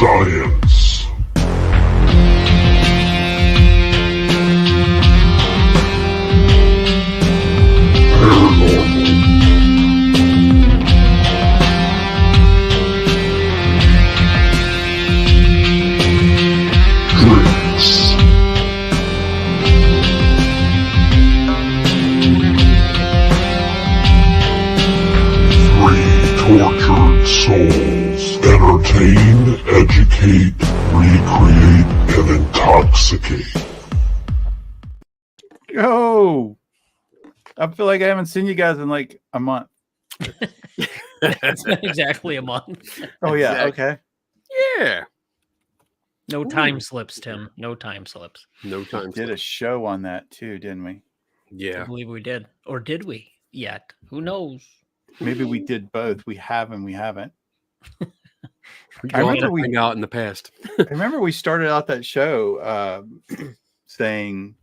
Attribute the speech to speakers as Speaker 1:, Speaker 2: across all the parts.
Speaker 1: Science. Paranormal. Drinks. Three tortured souls. Entertain, educate, recreate, and intoxicate.
Speaker 2: Yo, I feel like I haven't seen you guys in like a month.
Speaker 3: It's been exactly a month.
Speaker 2: Oh yeah,
Speaker 4: Exactly.
Speaker 2: okay.
Speaker 4: Yeah.
Speaker 3: No time slips, Tim. No time slips.
Speaker 4: No time.
Speaker 2: Did a show on that too, didn't we?
Speaker 3: I
Speaker 4: Yeah.
Speaker 3: believe we did. Or did we yet? Who knows?
Speaker 2: Maybe we did both. We have and we haven't.
Speaker 4: I
Speaker 2: remember
Speaker 4: we
Speaker 2: we-
Speaker 4: hang out in the past.
Speaker 2: I remember we started out that show saying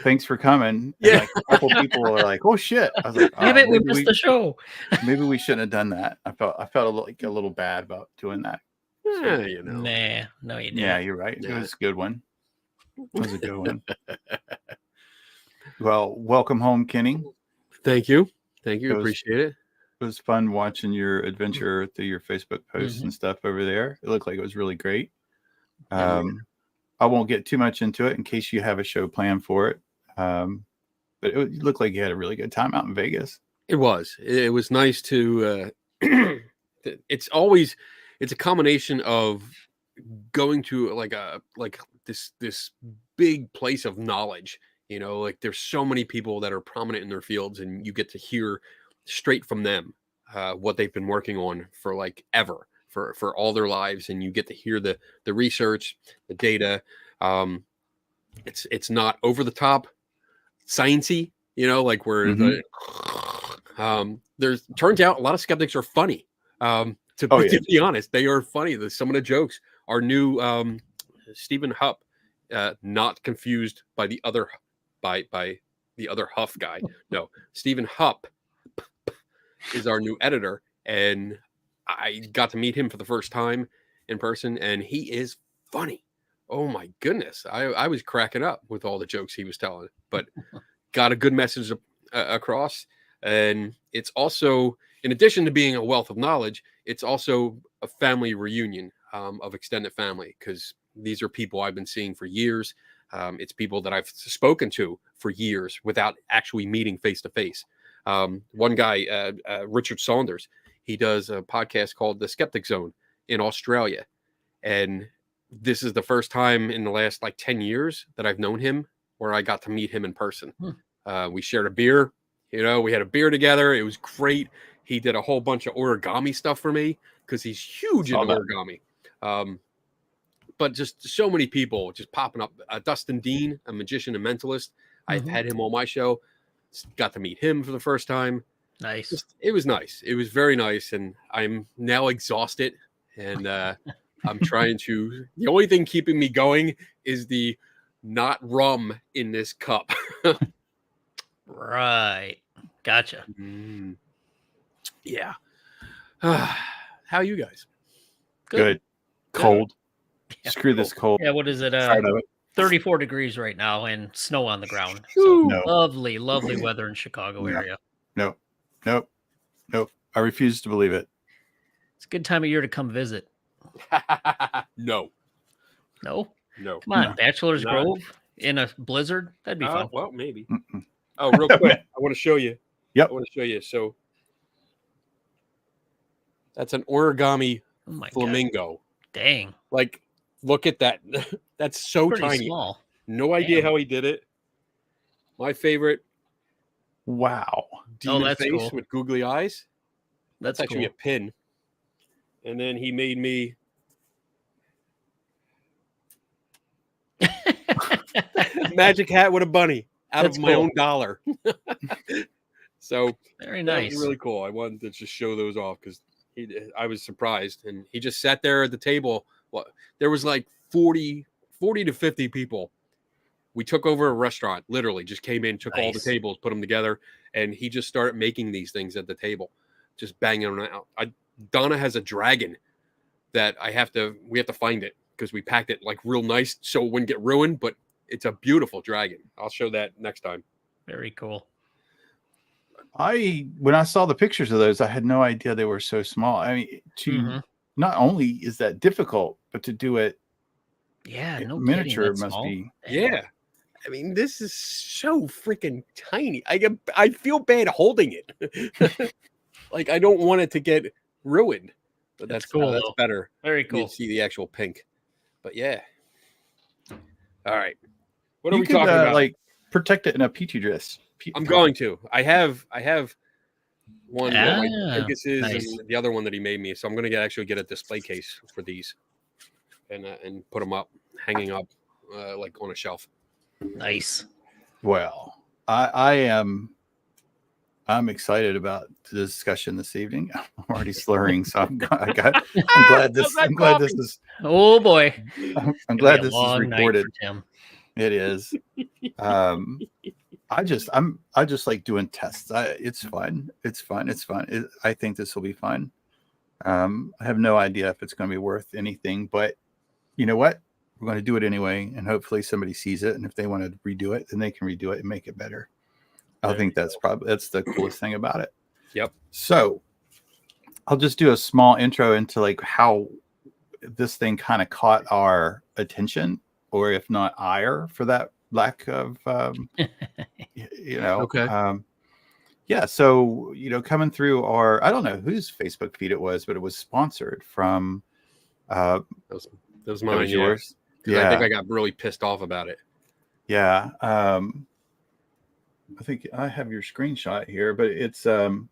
Speaker 2: thanks for coming. And
Speaker 4: Yeah.
Speaker 2: like a couple people were like, "Oh shit!" I was like,
Speaker 3: Damn
Speaker 2: "Oh,
Speaker 3: it, we
Speaker 2: maybe
Speaker 3: missed the show.
Speaker 2: maybe we shouldn't have done that." I felt a little bad about doing that.
Speaker 4: Yeah, you know.
Speaker 3: Nah, no, you didn't.
Speaker 2: Yeah, you're right.
Speaker 4: Yeah.
Speaker 2: It was a good one. It was a good one. Well, welcome home, Kenny.
Speaker 4: Thank you. Thank you.
Speaker 2: It was-
Speaker 4: Appreciate it.
Speaker 2: It was fun watching your adventure through your Facebook posts
Speaker 3: Mhm.
Speaker 2: and stuff over there. It looked like it was really great.
Speaker 4: Yeah,
Speaker 2: I won't get too much into it in case you have a show planned for it. But it looked like you had a really good time out in Vegas.
Speaker 4: It was. It was nice to. It's a combination of going to this big place of knowledge. You know, like there's so many people that are prominent in their fields, and you get to hear straight from them what they've been working on for like ever for all their lives, and you get to hear the research, the data. It's not over the top sciencey, you know, like where there's turns out a lot of skeptics are funny. To be honest, they are funny. Some of the jokes are new. Stephen Hupp, not confused by the other by the other Huff guy. No, Stephen Hupp is our new editor, and I got to meet him for the first time in person, and he is funny. Oh my goodness, I was cracking up with all the jokes he was telling, but got a good message across. And it's also, in addition to being a wealth of knowledge, it's also a family reunion of extended family, because these are people I've been seeing for years. It's people that I've spoken to for years without actually meeting face to face. One guy, Richard Saunders, he does a podcast called The Skeptic Zone in Australia. And this is the first time in the last like 10 years that I've known him where I got to meet him in person. We shared a beer. You know, we had a beer together. It was great. He did a whole bunch of origami stuff for me because he's huge into origami. But just so many people just popping up. Dustin Dean, a magician and mentalist. I've had him on my show. Got to meet him for the first time.
Speaker 3: Nice.
Speaker 4: It was nice. It was very nice. And I'm now exhausted. And I'm trying to. The only thing keeping me going is the not rum in this cup.
Speaker 3: Right. Gotcha.
Speaker 4: Yeah. How you guys?
Speaker 2: Good. Cold.
Speaker 3: Yeah.
Speaker 2: Screw this cold.
Speaker 3: Yeah, what is it?
Speaker 2: Tired of it.
Speaker 3: 34 degrees right now and snow on the ground.
Speaker 4: Whew.
Speaker 3: So
Speaker 2: No.
Speaker 3: lovely, lovely weather in Chicago
Speaker 2: No.
Speaker 3: area.
Speaker 2: Nope. I refuse to believe it.
Speaker 3: It's a good time of year to come visit.
Speaker 4: No.
Speaker 3: No?
Speaker 4: No.
Speaker 3: Come on,
Speaker 2: No.
Speaker 3: Bachelor's
Speaker 4: Not-
Speaker 3: Grove in a blizzard? That'd be fun.
Speaker 4: Well, maybe.
Speaker 2: Mm-mm.
Speaker 4: Oh, real quick. I want to show you.
Speaker 2: Yep.
Speaker 4: I want to show you. So that's an origami
Speaker 3: Oh my god.
Speaker 4: flamingo.
Speaker 3: Dang.
Speaker 4: Like, look at that. That's so
Speaker 3: Pretty
Speaker 4: tiny.
Speaker 3: small.
Speaker 4: No idea
Speaker 3: Damn.
Speaker 4: how he did it. My favorite,
Speaker 2: Wow.
Speaker 4: demon
Speaker 3: that's
Speaker 4: face
Speaker 3: cool.
Speaker 4: with googly eyes.
Speaker 3: That's
Speaker 4: Actually
Speaker 3: cool.
Speaker 4: a pin. And then he made me magic hat with a bunny out
Speaker 3: That's
Speaker 4: of my
Speaker 3: cool.
Speaker 4: own dollar. So
Speaker 3: Very
Speaker 4: that
Speaker 3: nice.
Speaker 4: was really cool. I wanted to just show those off because I was surprised, and he just sat there at the table. Well, there was like 40 to 50 people. We took over a restaurant, literally just came in, took all the
Speaker 3: Nice.
Speaker 4: tables, put them together, and he just started making these things at the table, just banging them out. Donna has a dragon that we have to find it because we packed it like real nice so it wouldn't get ruined. But it's a beautiful dragon. I'll show that next time.
Speaker 3: Very cool.
Speaker 2: When I saw the pictures of those, I had no idea they were so small. I mean, not only is that difficult, but to do it,
Speaker 3: no
Speaker 2: miniature
Speaker 3: kidding,
Speaker 2: must be.
Speaker 4: Yeah. I mean, this is so freaking tiny. I feel bad holding it. Like I don't want it to get ruined. But that's
Speaker 3: cool.
Speaker 4: That's better.
Speaker 3: Very cool.
Speaker 4: You see the actual pink. But yeah. All right. What are
Speaker 2: You
Speaker 4: we
Speaker 2: could,
Speaker 4: talking about?
Speaker 2: like protect it in a petri dish.
Speaker 4: I'm going to. I have one that my Pegasus
Speaker 3: nice.
Speaker 4: and the other one that he made me. So I'm going to actually get a display case for these and put them up, hanging up like on a shelf.
Speaker 3: Nice.
Speaker 2: Well, I'm excited about the discussion this evening. I'm already slurring, so I'm glad this is.
Speaker 3: Oh boy!
Speaker 2: I'm glad this is
Speaker 3: long night
Speaker 2: recorded.
Speaker 3: for Tim.
Speaker 2: It is. I just like doing tests. It's fun. It's fun. I think this will be fun. I have no idea if it's going to be worth anything, but you know what? We're going to do it anyway, and hopefully somebody sees it. And if they want to redo it, then they can redo it and make it better. I think that's the coolest thing about it.
Speaker 4: Yep.
Speaker 2: So I'll just do a small intro into like how this thing kind of caught our attention, or if not ire, for that lack of,
Speaker 4: Okay.
Speaker 2: Yeah. So, coming through I don't know whose Facebook feed it was, but it was sponsored from,
Speaker 4: That was mine.
Speaker 2: was yours.
Speaker 4: Yeah. I think I got really pissed off about it.
Speaker 2: Yeah. I think I have your screenshot here, but it's an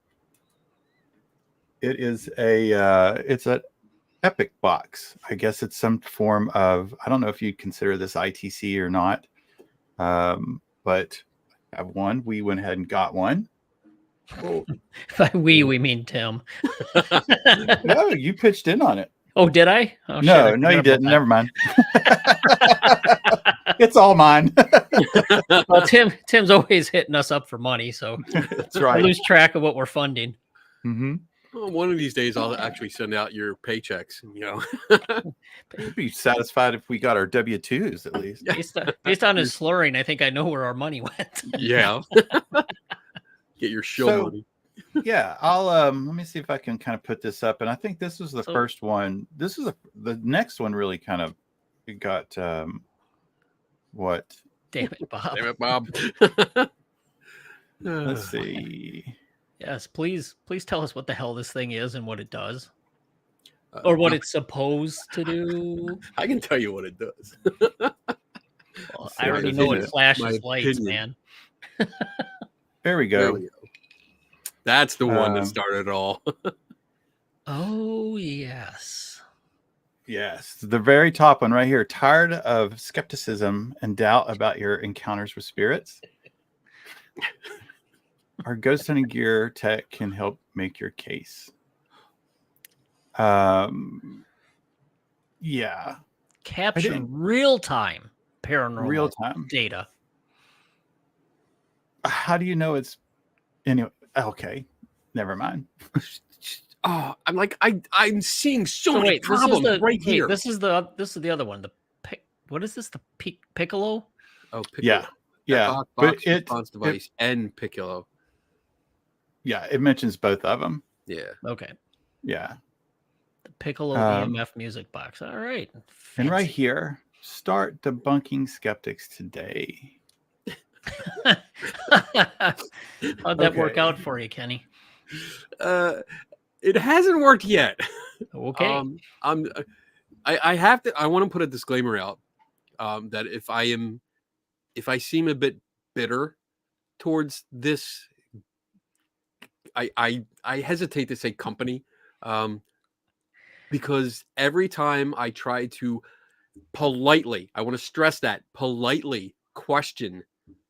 Speaker 2: Epic box. I guess it's some form of, I don't know if you consider this ITC or not. But I have one. We went ahead and got one.
Speaker 3: Oh. By we mean Tim.
Speaker 2: No, you pitched in on it.
Speaker 3: Oh, did I? Oh,
Speaker 2: no, you didn't. Never mind. It's all mine.
Speaker 3: Well, Tim's always hitting us up for money, so
Speaker 2: that's right.
Speaker 3: I lose track of what we're funding.
Speaker 2: Mm-hmm.
Speaker 4: Well, one of these days, I'll actually send out your paychecks.
Speaker 2: You'd be satisfied if we got our W-2s at least.
Speaker 3: Based on his slurring, I think I know where our money went.
Speaker 4: Yeah. Get your show money.
Speaker 2: Yeah, I'll let me see if I can kind of put this up. And I think this was the first one. This is the next one really kind of got what?
Speaker 3: Damn it, Bob.
Speaker 4: Damn it, Bob.
Speaker 2: Let's see.
Speaker 3: Yes, please tell us what the hell this thing is and what it does. Or what it's supposed to do.
Speaker 4: I can tell you what it does.
Speaker 3: Well, I already know it flashes lights, man.
Speaker 2: There we go.
Speaker 4: That's the one that started it all.
Speaker 3: Oh, yes.
Speaker 2: Yes. The very top one right here. Tired of skepticism and doubt about your encounters with spirits? Our Ghost Hunting Gear tech can help make your case. Yeah.
Speaker 3: Capture real-time paranormal data.
Speaker 2: How do you know it's anyway? Okay, never mind.
Speaker 4: Oh, I'm seeing so many problems here.
Speaker 3: This is the other one. What is this? The Piccolo?
Speaker 4: Oh, Piccolo.
Speaker 2: Yeah.
Speaker 4: Box response device and Piccolo.
Speaker 2: Yeah, it mentions both of them.
Speaker 4: Yeah.
Speaker 3: Okay.
Speaker 2: Yeah.
Speaker 3: The Piccolo EMF music box. All right. Fancy.
Speaker 2: And right here, start debunking skeptics today.
Speaker 3: How'd that work out for you, Kenny?
Speaker 4: It hasn't worked yet.
Speaker 3: Okay.
Speaker 4: I want to put a disclaimer out that if I seem a bit bitter towards this, I hesitate to say company, because every time I try to politely, I want to stress that, politely question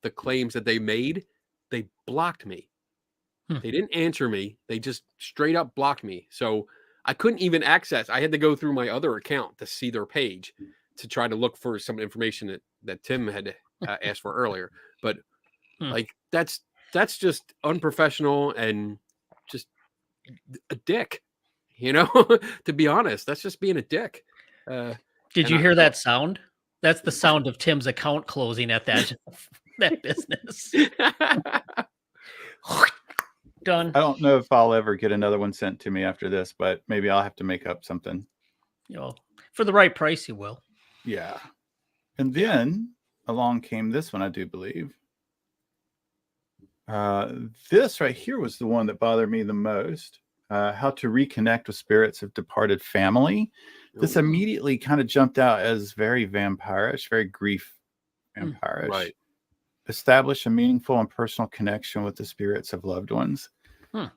Speaker 4: the claims that they made, they blocked me. They didn't answer me. They just straight up blocked me. So I couldn't even access. I had to go through my other account to see their page to try to look for some information that Tim had asked for earlier. But like that's just unprofessional and just a dick. You know, to be honest, that's just being a dick.
Speaker 3: Did you hear that sound? That's the sound of Tim's account closing at that that business. Done.
Speaker 2: I don't know if I'll ever get another one sent to me after this, but maybe I'll have to make up something.
Speaker 3: You know, for the right price, you will.
Speaker 2: Yeah. And then along came this one, I do believe. This right here was the one that bothered me the most. How to reconnect with spirits of departed family. This immediately kind of jumped out as very vampirish, very grief vampirish.
Speaker 4: Right.
Speaker 2: Establish a meaningful and personal connection with the spirits of loved ones. I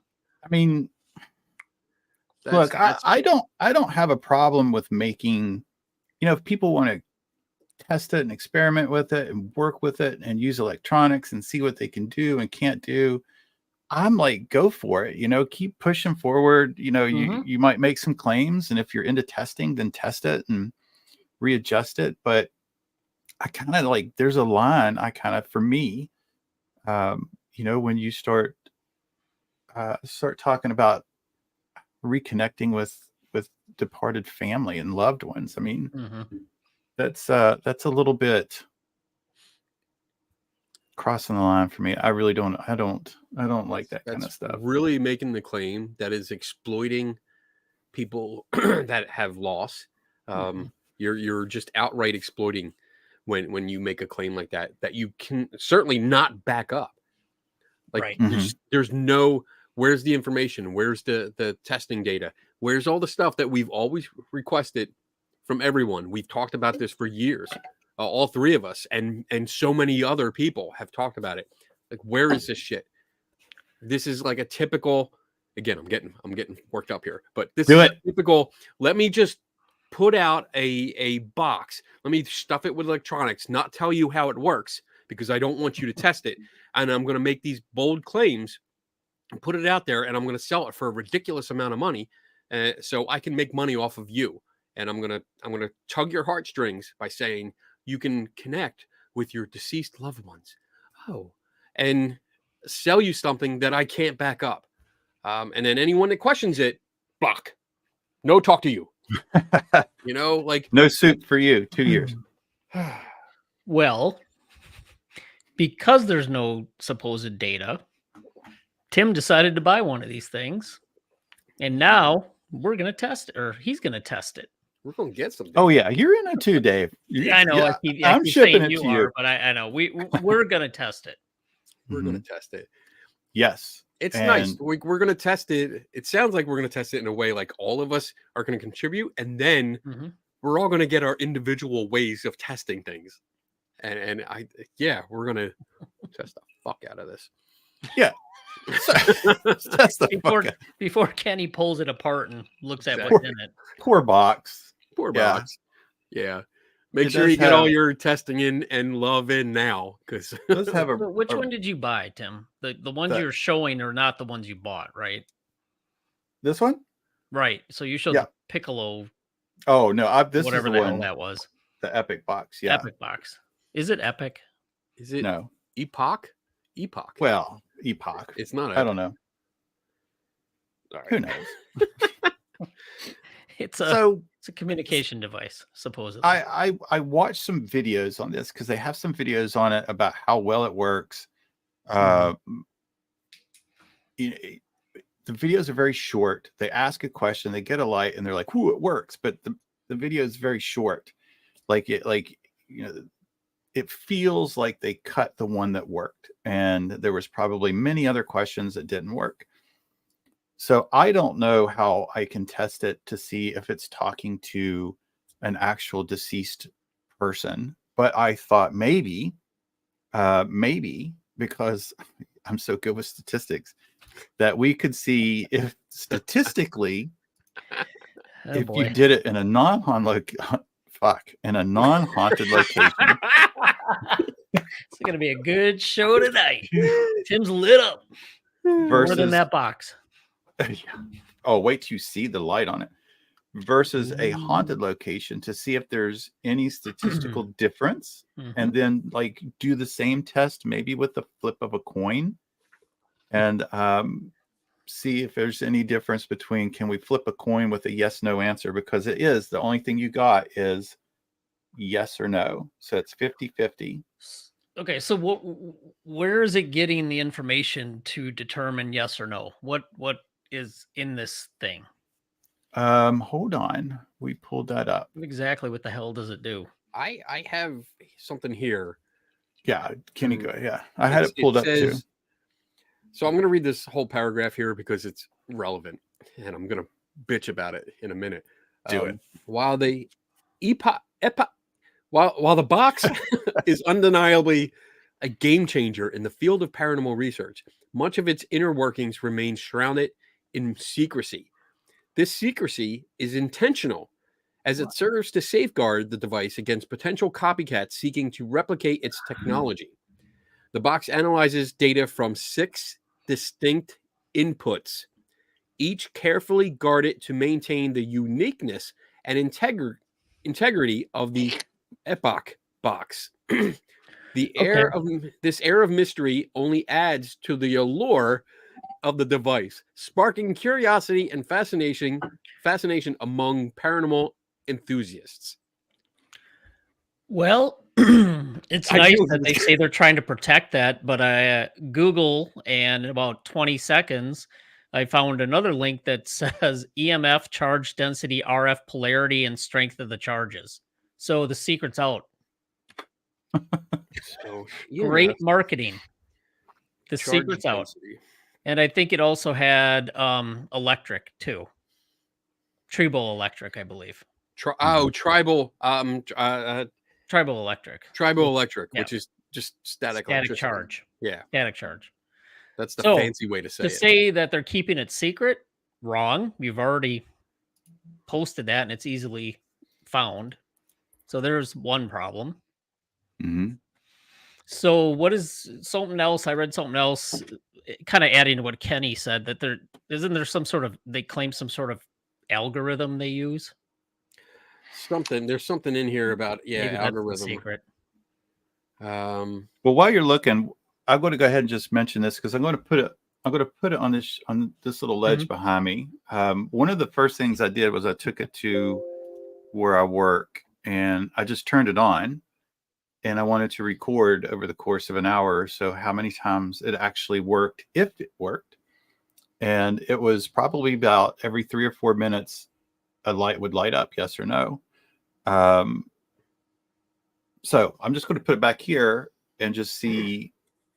Speaker 2: mean, look, I don't have a problem with making, if people want to test it and experiment with it and work with it and use electronics and see what they can do and can't do. I'm like, go for it, keep pushing forward. You might make some claims, and if you're into testing, then test it and readjust it. But I kind of like, there's a line for me, when you start talking about reconnecting with departed family and loved ones. I mean, that's a little bit crossing the line for me. I really don't like that kind of stuff.
Speaker 4: Really making the claim that is exploiting people that have loss. You're just outright exploiting when you make a claim like that you can certainly not back up. Like there's no, where's the information? Where's the testing data? Where's all the stuff that we've always requested from everyone? We've talked about this for years. All three of us and so many other people have talked about it. Like, where is this shit? This is like a typical, again, I'm getting worked up here, but this is a typical, let me just put out a box. Let me stuff it with electronics, not tell you how it works because I don't want you to test it. And I'm going to make these bold claims and put it out there, and I'm going to sell it for a ridiculous amount of money. So I can make money off of you. And I'm going to tug your heartstrings by saying, you can connect with your deceased loved ones. And sell you something that I can't back up. And then anyone that questions it, block. No talk to you. Like
Speaker 2: no suit for you. 2 years.
Speaker 3: Well, because there's no supposed data, Tim decided to buy one of these things. And now we're going to test it, or he's going to test it.
Speaker 4: We're going to get some data.
Speaker 2: Oh, yeah. You're in it too, Dave.
Speaker 3: I know.
Speaker 2: Yeah, I'm shipping it to you.
Speaker 3: But I know. We're going to test it.
Speaker 4: We're going to test it.
Speaker 2: Yes.
Speaker 4: It's nice. We're going to test it. It sounds like we're going to test it in a way like all of us are going to contribute. And then we're all going to get our individual ways of testing things. And we're going to test the fuck out of this.
Speaker 2: Yeah.
Speaker 3: Before Kenny pulls it apart and looks at what's in it.
Speaker 2: Poor box.
Speaker 4: Box. Yeah. Make sure you get all your testing in and love in now, because
Speaker 3: which one did you buy, Tim? The ones you're showing are not the ones you bought, right?
Speaker 2: This one,
Speaker 3: right? So you showed the Piccolo.
Speaker 2: Oh no, this
Speaker 3: whatever
Speaker 2: is
Speaker 3: the
Speaker 2: one
Speaker 3: hell that was.
Speaker 2: The Epic box, yeah.
Speaker 3: Epic box. Is it Epic?
Speaker 4: Is it
Speaker 2: no
Speaker 4: Epoch?
Speaker 2: Well, Epoch.
Speaker 4: It's not.
Speaker 2: I don't know.
Speaker 4: Right.
Speaker 2: Who knows?
Speaker 3: It's a communication device, supposedly.
Speaker 2: I watched some videos on this because they have some videos on it about how well it works. The videos are very short. They ask a question, they get a light, and they're like, "Ooh, it works." But the video is very short. It feels like they cut the one that worked, and there was probably many other questions that didn't work. So I don't know how I can test it to see if it's talking to an actual deceased person. But I thought maybe because I'm so good with statistics, that we could see if statistically, you did it in a non-haunted location.
Speaker 3: It's going to be a good show tonight. Tim's lit up.
Speaker 2: Versus,
Speaker 3: more than that box.
Speaker 2: Oh, wait till you see the light on it. Versus a haunted location to see if there's any statistical difference. And then do the same test maybe with the flip of a coin. And see if there's any difference between, can we flip a coin with a yes no answer, because it is the only thing you got is yes or no, so it's 50-50.
Speaker 3: Okay, so where is it getting the information to determine yes or no? What is in this thing?
Speaker 2: Hold on, we pulled that up.
Speaker 3: Exactly what the hell does it do?
Speaker 4: I have something here.
Speaker 2: Yeah, Kenny, go. Yeah, I had it pulled up too.
Speaker 4: So I'm going to read this whole paragraph here because it's relevant, and I'm going to bitch about it in a minute.
Speaker 2: Do it.
Speaker 4: While the while the box is undeniably a game changer in the field of paranormal research, much of its inner workings remain shrouded in secrecy. This secrecy is intentional, as it serves to safeguard the device against potential copycats seeking to replicate its technology. The box analyzes data from 6 distinct inputs, each carefully guarded to maintain the uniqueness and integrity of the Epoch box. This air of mystery only adds to the allure of the device, sparking curiosity and fascination among paranormal enthusiasts.
Speaker 3: Well, it's nice that they say they're trying to protect that, but I Google, and in about 20 seconds, I found another link that says EMF, charge density, RF polarity, and strength of the charges. So the secret's out.
Speaker 4: So
Speaker 3: great marketing. The secret's out. And I think it also had electric too. Tribal electric, I believe.
Speaker 4: Tribal
Speaker 3: Tribal electric.
Speaker 4: Tribal electric, which is just static
Speaker 3: charge.
Speaker 4: Yeah.
Speaker 3: Static charge.
Speaker 4: That's the fancy way to say it.
Speaker 3: To say that they're keeping it secret, wrong. You've already posted that and it's easily found. So there's one problem.
Speaker 2: Mm-hmm.
Speaker 3: So what is something else? I read something else, kind of adding to what Kenny said, that isn't there some sort of, they claim some sort of algorithm they use.
Speaker 4: There's something in here about algorithm.
Speaker 3: Secret.
Speaker 2: Well, while you're looking, I'm going to go ahead and just mention this because I'm going to put it on this little ledge behind me. One of the first things I did was I took it to where I work and I just turned it on, and I wanted to record over the course of an hour or so how many times it actually worked, if it worked. And it was probably about every 3 or 4 minutes a light would light up, yes or no. So I'm just going to put it back here and just see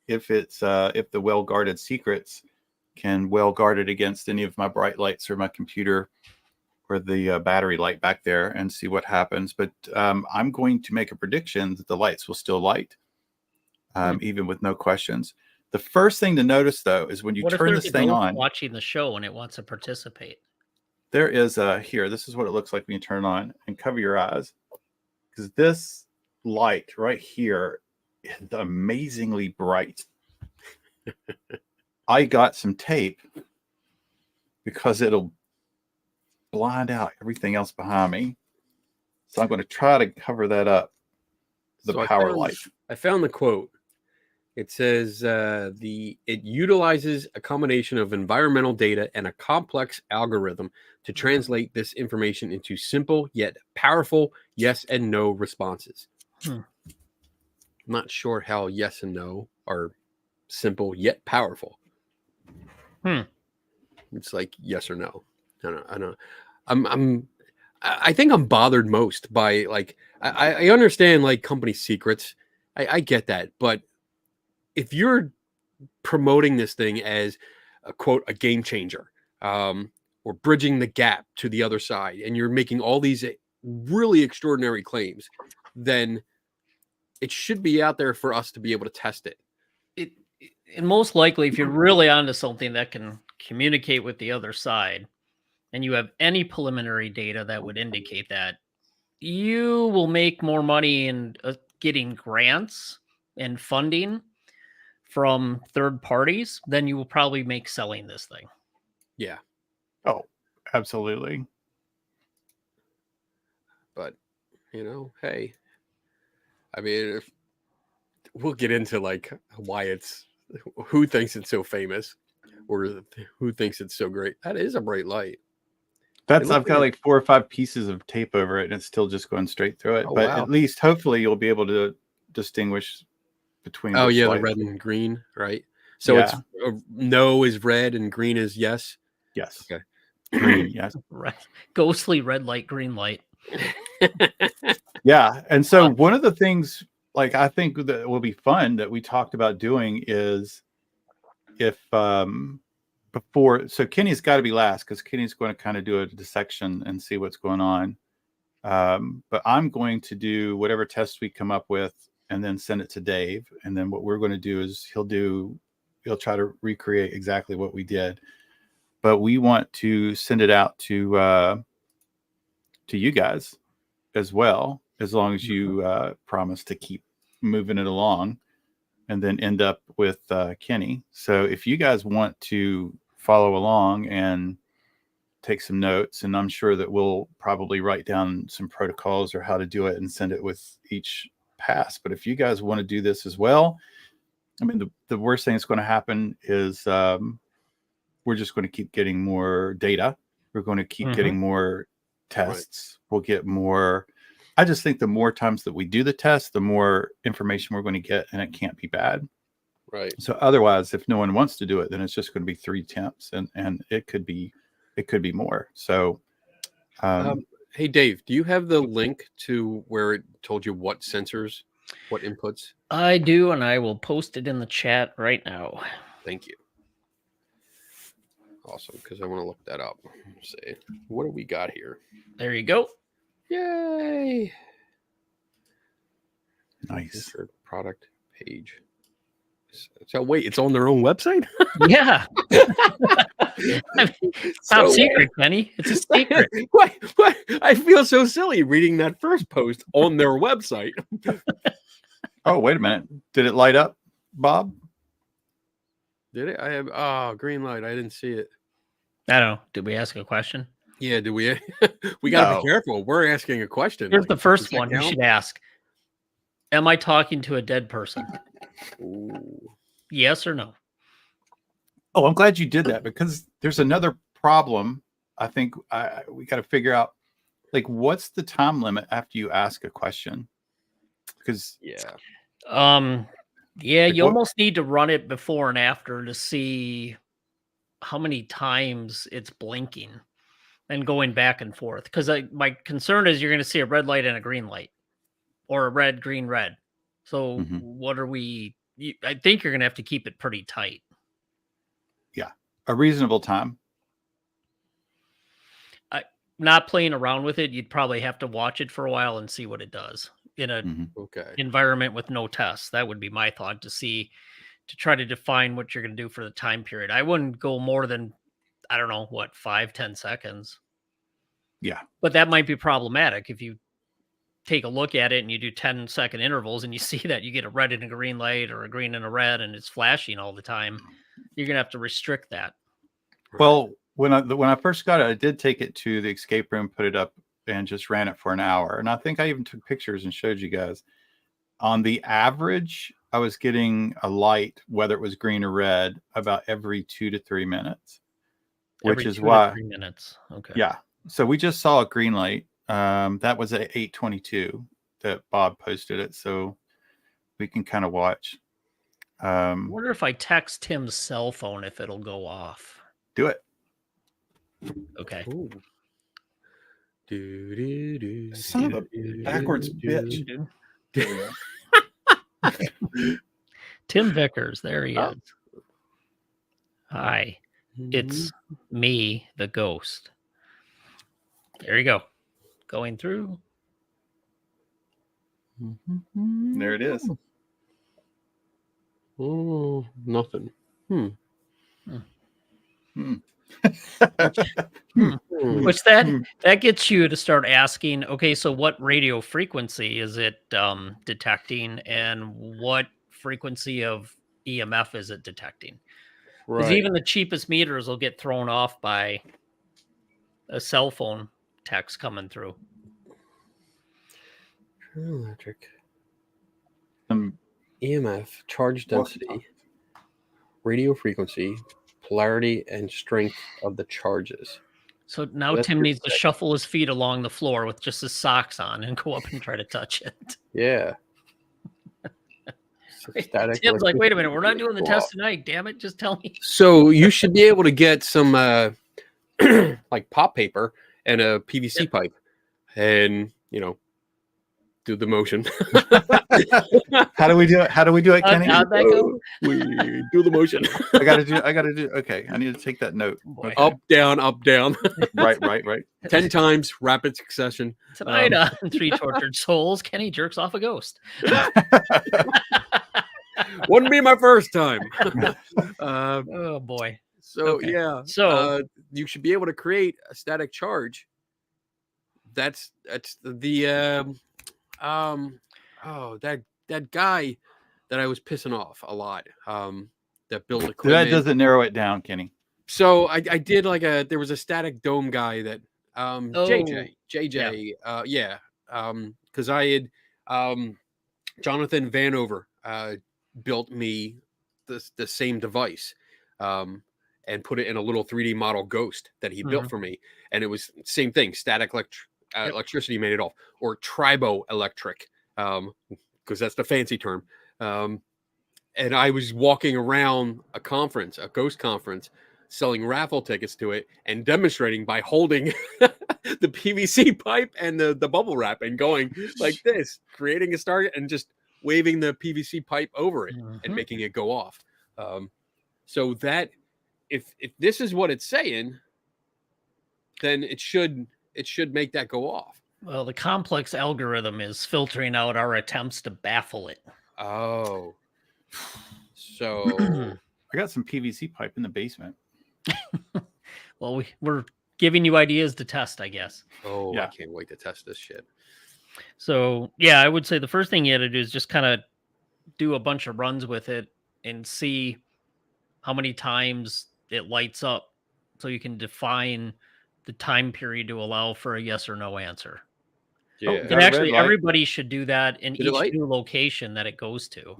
Speaker 2: if it's if the well-guarded secrets can well guard it against any of my bright lights or my computer or the battery light back there, and see what happens. But I'm going to make a prediction that the lights will still light, even with no questions. The first thing to notice, though, is when you turn this thing on,
Speaker 3: watching the show and it wants to participate.
Speaker 2: There is here. This is what it looks like when you turn it on, and cover your eyes, because this light right here is amazingly bright. I got some tape because it'll blind out everything else behind me. So I'm going to try to cover that up. Power light.
Speaker 4: I found the quote. It says it utilizes a combination of environmental data and a complex algorithm to translate this information into simple yet powerful yes and no responses. I'm not sure how yes and no are simple yet powerful. It's like yes or no. I don't know. I think I'm bothered most by, like, I understand like company secrets. I get that, but if you're promoting this thing as a quote, a game changer, or bridging the gap to the other side, and you're making all these really extraordinary claims, then it should be out there for us to be able to test it.
Speaker 3: And most likely, if you're really onto something that can communicate with the other side, and you have any preliminary data that would indicate that, you will make more money in getting grants and funding from third parties than you will probably make selling this thing.
Speaker 4: Yeah.
Speaker 2: Oh, absolutely.
Speaker 4: But, hey, I mean, we'll get into like why who thinks it's so famous. or who thinks it's so great. That is a bright light.
Speaker 2: That's
Speaker 4: It
Speaker 2: I've
Speaker 4: looks
Speaker 2: got
Speaker 4: like
Speaker 2: like 4 or 5 pieces of tape over it, and it's still just going straight through it.
Speaker 4: Oh,
Speaker 2: But
Speaker 4: wow.
Speaker 2: at least, hopefully, you'll be able to distinguish between.
Speaker 4: Oh
Speaker 2: which
Speaker 4: yeah, the
Speaker 2: light.
Speaker 4: red and green, right? So
Speaker 2: Yeah.
Speaker 4: it's no is red and green is yes.
Speaker 2: Yes.
Speaker 4: Okay.
Speaker 2: Green. Yes.
Speaker 3: Red, ghostly red light, green light.
Speaker 2: Yeah. And so one of the things, like, I think that will be fun that we talked about doing is if before, so Kenny's got to be last because Kenny's going to kind of do a dissection and see what's going on. But I'm going to do whatever tests we come up with and then send it to Dave. And then what we're going to do is he'll try to recreate exactly what we did. But we want to send it out to you guys as well, as long as you promise to keep moving it along, and then end up with Kenny. So if you guys want to follow along and take some notes, and I'm sure that we'll probably write down some protocols or how to do it and send it with each pass. But if you guys want to do this as well, I mean, the worst thing that's going to happen is we're just going to keep getting more data. We're going to keep getting more tests. We'll get more. I just think the more times that we do the test, the more information we're going to get, and it can't be bad.
Speaker 4: Right.
Speaker 2: So otherwise, if no one wants to do it, then it's just going to be 3 attempts, and it could be more. So,
Speaker 4: hey Dave, do you have the link to where it told you what sensors, what inputs?
Speaker 3: I do, and I will post it in the chat right now.
Speaker 4: Thank you. Awesome, because I want to look that up. Let's see, what do we got here?
Speaker 3: There you go.
Speaker 4: Yay!
Speaker 2: nice.
Speaker 4: Insert product page. So wait, it's on their own website?
Speaker 3: Yeah. Top secret, Kenny. It's a secret.
Speaker 4: What? I feel so silly reading that first post on their website.
Speaker 2: Oh, wait a minute. Did it light up, Bob?
Speaker 4: Did it? I have green light. I didn't see it.
Speaker 3: I don't know. Did we ask a question?
Speaker 4: Yeah, do we? We got to
Speaker 2: No.
Speaker 4: be careful. We're asking a question.
Speaker 3: Here's the
Speaker 4: does
Speaker 3: first
Speaker 4: that
Speaker 3: one you
Speaker 4: count?
Speaker 3: should ask. Am I talking to a dead person?
Speaker 4: Ooh.
Speaker 3: Yes or no?
Speaker 2: Oh, I'm glad you did that, because there's another problem. I think we got to figure out, like, what's the time limit after you ask a question? Because
Speaker 4: Yeah.
Speaker 3: Yeah,
Speaker 2: Like
Speaker 3: you
Speaker 2: what-
Speaker 3: almost need to run it before and after to see how many times it's blinking and going back and forth. Because my concern is you're going to see a red light and a green light, or a red, green, red. So
Speaker 2: Mhm.
Speaker 3: what are we? I think you're going to have to keep it pretty tight.
Speaker 2: a reasonable time.
Speaker 3: Not playing around with it, you'd probably have to watch it for a while and see what it does in a
Speaker 2: Mhm.
Speaker 4: Okay.
Speaker 3: environment with no tests. That would be my thought, to try to define what you're going to do for the time period. I wouldn't go more than, I don't know, 5-10 seconds.
Speaker 2: Yeah.
Speaker 3: But that might be problematic if you take a look at it and you do 10-second intervals and you see that you get a red and a green light, or a green and a red, and it's flashing all the time. You're going to have to restrict that.
Speaker 2: Well, when I first got it, I did take it to the escape room, put it up, and just ran it for an hour. And I think I even took pictures and showed you guys. On the average, I was getting a light, whether it was green or red, about every 2 to 3 minutes, which
Speaker 3: Every
Speaker 2: is
Speaker 3: 2 to
Speaker 2: why.
Speaker 3: 3 minutes. Okay.
Speaker 2: Yeah. So we just saw a green light. That was at 8:22 that Bob posted it, so we can kind of watch.
Speaker 3: I wonder if I text Tim's cell phone if it'll go off.
Speaker 2: Do it.
Speaker 3: Okay.
Speaker 4: Ooh. Do,
Speaker 2: Son of a backwards bitch.
Speaker 3: Tim Vickers, there he
Speaker 2: Oh.
Speaker 3: is. Hi, it's me, the ghost. There you go. Going through.
Speaker 2: There it is.
Speaker 4: Oh, nothing.
Speaker 3: Which that gets you to start asking, okay, so what radio frequency is it detecting, and what frequency of EMF is it detecting? Because
Speaker 4: Right.
Speaker 3: even the cheapest meters will get thrown off by a cell phone text coming through.
Speaker 4: Electric.
Speaker 2: Um,
Speaker 4: EMF, charge density, radio frequency, polarity and strength of the charges.
Speaker 3: So now
Speaker 4: That's
Speaker 3: Tim
Speaker 4: pretty
Speaker 3: needs to shuffle his feet along the floor with just his socks on and go up and try to touch it.
Speaker 4: Yeah. So static
Speaker 3: Tim's like, wait a minute, we're not
Speaker 4: electricity
Speaker 3: doing the
Speaker 4: go
Speaker 3: test
Speaker 4: off.
Speaker 3: tonight. Damn it, just tell me.
Speaker 4: So you should be able to get some like pop paper and a PVC pipe, and do the motion.
Speaker 2: How do we do it? How do we do it, Kenny?
Speaker 3: How'd that go?
Speaker 4: We do the motion.
Speaker 2: I gotta do. Okay, I need to take that note.
Speaker 3: Boy.
Speaker 2: Okay.
Speaker 4: Up, down, up, down.
Speaker 2: Right.
Speaker 4: 10 times, rapid succession.
Speaker 3: Tonight on Three Tortured Souls, Kenny jerks off a ghost.
Speaker 4: Wouldn't be my first time.
Speaker 3: Oh boy.
Speaker 4: So
Speaker 3: Okay.
Speaker 4: yeah.
Speaker 3: So-
Speaker 4: you should be able to create a static charge. That's the that guy that I was pissing off a lot. That built
Speaker 2: That
Speaker 4: equipment.
Speaker 2: doesn't narrow it down, Kenny.
Speaker 4: So I did there was a static dome guy that JJ because I had Jonathan Vanover built me the same device and put it in a little 3D model ghost that he built for me, and it was same thing, static electricity made it off, or triboelectric because that's the fancy term. And I was walking around a ghost conference, selling raffle tickets to it and demonstrating by holding the PVC pipe and the bubble wrap and going like this, creating a star and just waving the PVC pipe over it and making it go off. So that if this is what it's saying, then it should make that go off.
Speaker 3: Well, the complex algorithm is filtering out our attempts to baffle it.
Speaker 4: Oh. So
Speaker 2: I got some PVC pipe in the basement.
Speaker 3: Well, we're giving you ideas to test, I guess.
Speaker 4: I
Speaker 2: Yeah.
Speaker 4: can't wait to test this shit.
Speaker 3: So, yeah, I would say the first thing you had to do is just kind of do a bunch of runs with it and see how many times it lights up so you can define the time period to allow for a yes or no answer.
Speaker 4: Yeah.
Speaker 2: Got
Speaker 3: And
Speaker 2: a red
Speaker 3: actually,
Speaker 2: light.
Speaker 3: everybody should do that in
Speaker 4: Did it
Speaker 3: each
Speaker 4: light?
Speaker 3: new location that it goes to.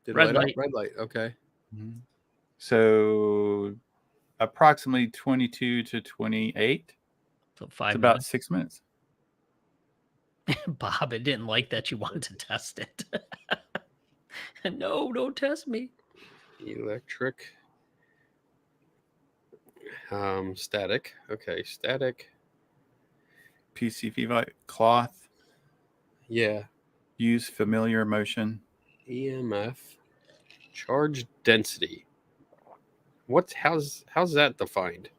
Speaker 4: Did
Speaker 3: Red
Speaker 4: light up?
Speaker 3: light.
Speaker 4: Red light. Okay.
Speaker 2: So approximately 22 to 28.
Speaker 3: So
Speaker 2: It's
Speaker 3: 5
Speaker 2: about
Speaker 3: minutes.
Speaker 2: 6 minutes.
Speaker 3: Bob, it didn't like that you wanted to test it. No, don't test me.
Speaker 4: Electric. Static. Okay. Static.
Speaker 2: PCV light, cloth,
Speaker 4: Yeah.
Speaker 2: use familiar motion.
Speaker 4: EMF. Charge density. How's that defined?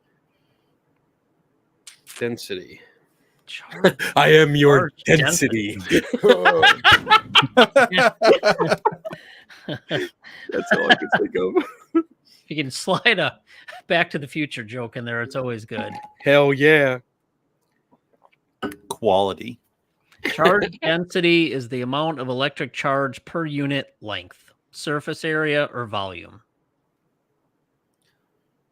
Speaker 4: Density.
Speaker 3: Charge.
Speaker 4: I am your
Speaker 3: Charge
Speaker 4: density. That's all I can think of.
Speaker 3: If you can slide a Back to the Future joke in there, it's always good.
Speaker 4: Hell yeah.
Speaker 2: Quality.
Speaker 3: Charge density is the amount of electric charge per unit length, surface area, or volume.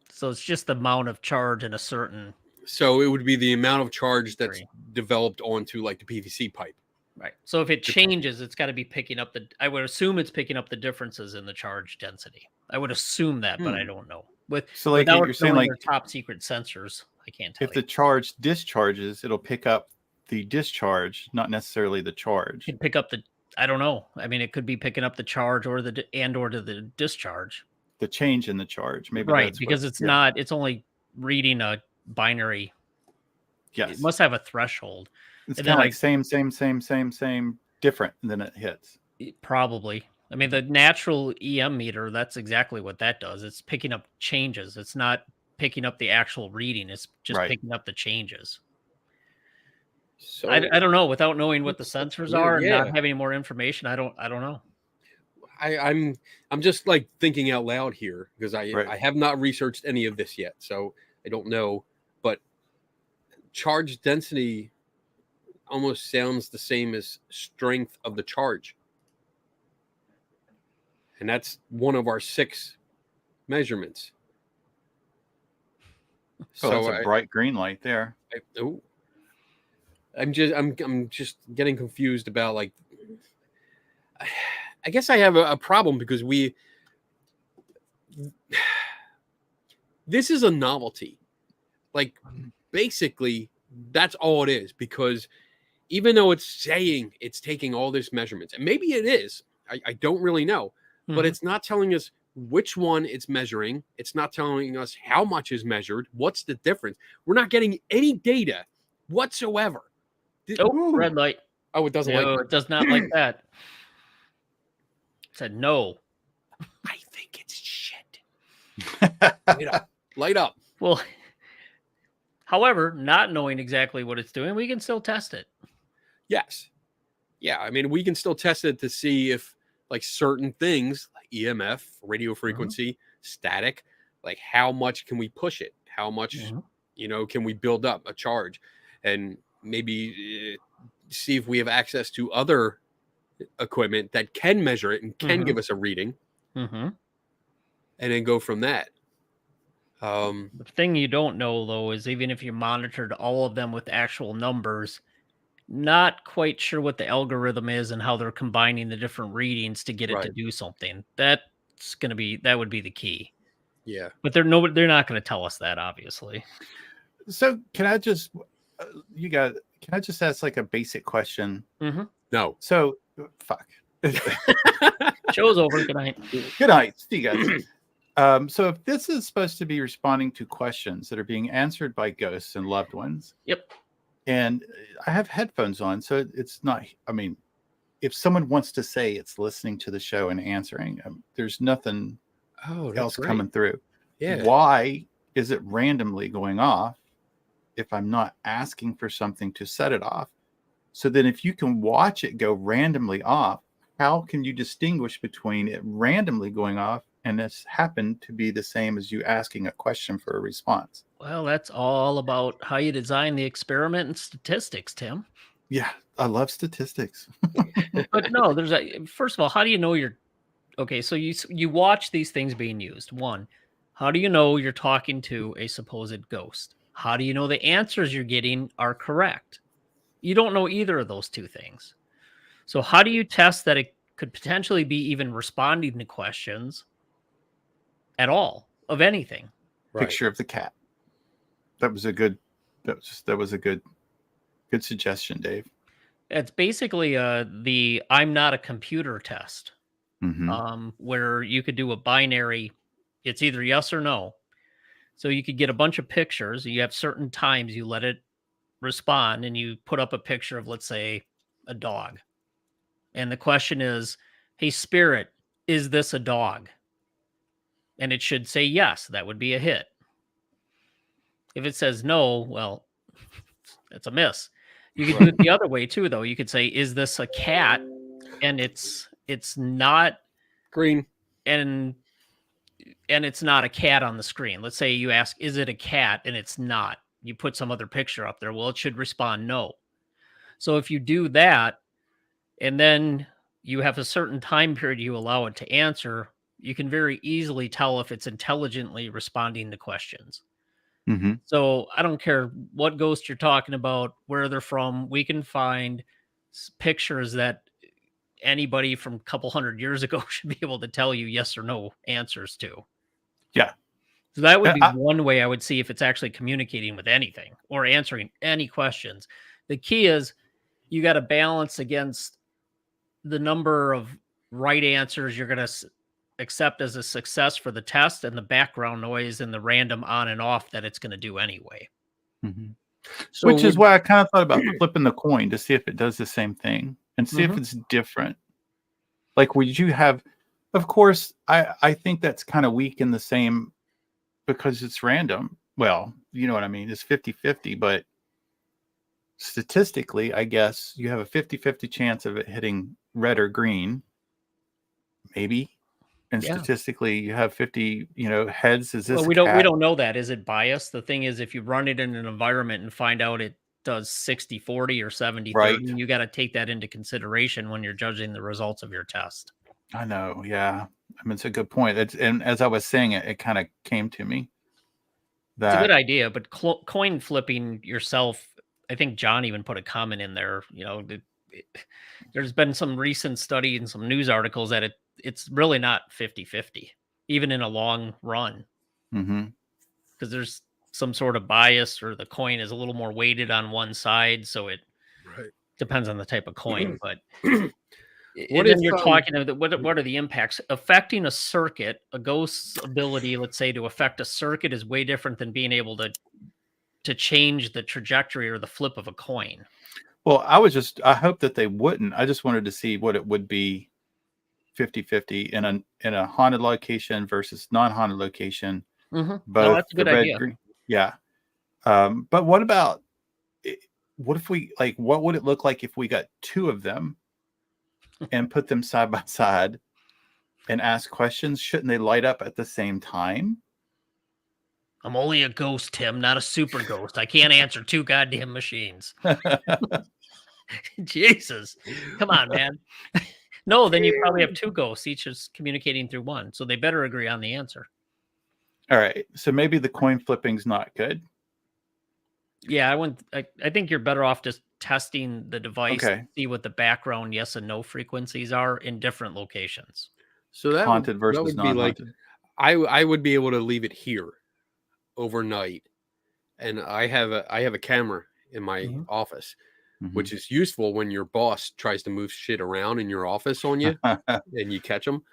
Speaker 3: So it's just the amount of charge in a certain.
Speaker 4: So it would be the amount of charge that's
Speaker 3: Agree.
Speaker 4: developed onto like the PVC pipe.
Speaker 3: Right. So if it changes, it's got to be picking up I would assume it's picking up the differences in the charge density. I would assume that, but I don't know.
Speaker 2: So like
Speaker 3: Without
Speaker 2: you're saying,
Speaker 3: knowing
Speaker 2: like
Speaker 3: their top secret sensors, I can't tell
Speaker 2: if the
Speaker 3: you.
Speaker 2: charge discharges, it'll pick up the discharge, not necessarily the charge.
Speaker 3: It could pick up the. I don't know. I mean, it could be picking up the charge or the discharge.
Speaker 2: The change in the charge, maybe.
Speaker 3: Right,
Speaker 2: that's
Speaker 3: because
Speaker 2: what-
Speaker 3: it's
Speaker 2: yeah.
Speaker 3: not. It's only reading a binary.
Speaker 2: Yes,
Speaker 3: It must have a threshold.
Speaker 2: it's
Speaker 3: and
Speaker 2: kind
Speaker 3: then,
Speaker 2: of like same, different, and then it hits.
Speaker 3: Probably. I mean, the natural EM meter, that's exactly what that does. It's picking up changes. It's not picking up the actual reading. It's just
Speaker 2: Right.
Speaker 3: picking up the changes.
Speaker 4: So
Speaker 3: I don't know. Without knowing what the sensors
Speaker 4: weird,
Speaker 3: are and
Speaker 4: yeah.
Speaker 3: not having more information, I don't know.
Speaker 4: I'm just like thinking out loud here because I have not researched any of this yet, so I don't know. But charge density almost sounds the same as strength of the charge, and that's one of our 6 measurements.
Speaker 2: So that's a bright green light there.
Speaker 4: I'm just getting confused about like. I guess I have a problem because this is a novelty. Like, basically, that's all it is, because even though it's saying it's taking all this measurements, and maybe it is, I don't really know, but it's not telling us which one it's measuring. It's not telling us how much is measured. What's the difference? We're not getting any data whatsoever.
Speaker 3: Oh, red light.
Speaker 4: Oh, it doesn't
Speaker 3: No,
Speaker 4: like
Speaker 3: it does not like that. It said no.
Speaker 4: I think it's shit. Light up. Light up.
Speaker 3: Well, however, not knowing exactly what it's doing, we can still test it.
Speaker 4: Yes. Yeah, I mean, we can still test it to see if, like, certain things like EMF, radio frequency, static, like, how much can we push it? How much, can we build up a charge? And maybe see if we have access to other equipment that can measure it and can give us a reading, and then go from that.
Speaker 3: The thing you don't know, though, is even if you monitored all of them with actual numbers, not quite sure what the algorithm is and how they're combining the different readings to get it to do something. That would be the key.
Speaker 4: Yeah.
Speaker 3: But they're not going to tell us that, obviously.
Speaker 2: So can I just ask like a basic question?
Speaker 4: No.
Speaker 2: So fuck.
Speaker 3: Show's over. Good night.
Speaker 2: Good night. See you guys. So if this is supposed to be responding to questions that are being answered by ghosts and loved ones.
Speaker 3: Yep.
Speaker 2: And I have headphones on, so it's not, I mean, if someone wants to say it's listening to the show and answering, there's nothing else coming through.
Speaker 4: Yeah.
Speaker 2: Why is it randomly going off if I'm not asking for something to set it off? So then if you can watch it go randomly off, how can you distinguish between it randomly going off and this happened to be the same as you asking a question for a response?
Speaker 3: Well, that's all about how you design the experiment and statistics, Tim.
Speaker 2: Yeah, I love statistics.
Speaker 3: But no, first of all, how do you know okay, so you watch these things being used. One, how do you know you're talking to a supposed ghost? How do you know the answers you're getting are correct? You don't know either of those two things. So how do you test that it could potentially be even responding to questions at all of anything?
Speaker 2: Picture of the cat. That was a good suggestion, Dave.
Speaker 3: It's basically the I'm not a computer test, where you could do a binary. It's either yes or no. So you could get a bunch of pictures. You have certain times you let it respond, and you put up a picture of, let's say, a dog. And the question is, hey, spirit, is this a dog? And it should say yes. That would be a hit. If it says no, well, it's a miss. You could do it the other way too, though. You could say, is this a cat? And it's not
Speaker 4: green.
Speaker 3: And it's not a cat on the screen. Let's say you ask, is it a cat? And it's not. You put some other picture up there. Well, it should respond no. So if you do that, and then you have a certain time period you allow it to answer, you can very easily tell if it's intelligently responding to questions. So I don't care what ghost you're talking about, where they're from. We can find pictures that anybody from a couple hundred years ago should be able to tell you yes or no answers to.
Speaker 2: Yeah.
Speaker 3: So that would be one way I would see if it's actually communicating with anything or answering any questions. The key is you got to balance against the number of right answers you're going to accept as a success for the test and the background noise and the random on and off that it's going to do anyway.
Speaker 2: So which is why I kind of thought about flipping the coin to see if it does the same thing and see if it's different. Like, would you have, of course, I think that's kind of weak in the same because it's random. Well, you know what I mean? It's 50-50, but statistically, I guess you have a 50-50 chance of it hitting red or green, maybe. And statistically, you have 50, heads. Is this?
Speaker 3: Well, we don't know that. Is it biased? The thing is, if you run it in an environment and find out it does 60-40 or 70-30, you got to take that into consideration when you're judging the results of your test.
Speaker 2: I know. Yeah. I mean, it's a good point. And as I was saying it, it kind of came to me.
Speaker 3: It's a good idea, but coin flipping yourself, I think John even put a comment in there, there's been some recent study and some news articles that it's really not 50-50. even in a long run,
Speaker 2: Mm-hmm.
Speaker 3: because there's some sort of bias, or the coin is a little more weighted on one side, so it
Speaker 4: Right.
Speaker 3: depends on the type of coin. But
Speaker 4: What
Speaker 3: and then
Speaker 4: if
Speaker 3: you're talking about what are the impacts affecting a circuit? A ghost's ability, let's say, to affect a circuit is way different than being able to change the trajectory or the flip of a coin.
Speaker 2: Well, I hope that they wouldn't. I just wanted to see what it would be 50-50 in a haunted location versus non-haunted location.
Speaker 3: No,
Speaker 2: Both
Speaker 3: that's a
Speaker 2: the
Speaker 3: good
Speaker 2: red,
Speaker 3: idea.
Speaker 2: green. Yeah. But what about what if we like what would it look like if we got two of them and put them side by side and ask questions? Shouldn't they light up at the same time?
Speaker 3: I'm only a ghost, Tim, not a super ghost. I can't answer two goddamn machines. Jesus. Come on, man. No, then you probably have two ghosts, each is communicating through one. So they better agree on the answer.
Speaker 2: All right. So maybe the coin flipping's not good.
Speaker 3: Yeah, I think you're better off just testing the device
Speaker 2: Okay.
Speaker 3: to see what the background yes and no frequencies are in different locations.
Speaker 4: So
Speaker 2: Haunted versus
Speaker 4: would be like,
Speaker 2: non-haunted.
Speaker 4: I would be able to leave it here overnight, and I have a camera in my
Speaker 3: Mhm.
Speaker 4: office,
Speaker 2: Mhm.
Speaker 4: which is useful when your boss tries to move shit around in your office on you and you catch them.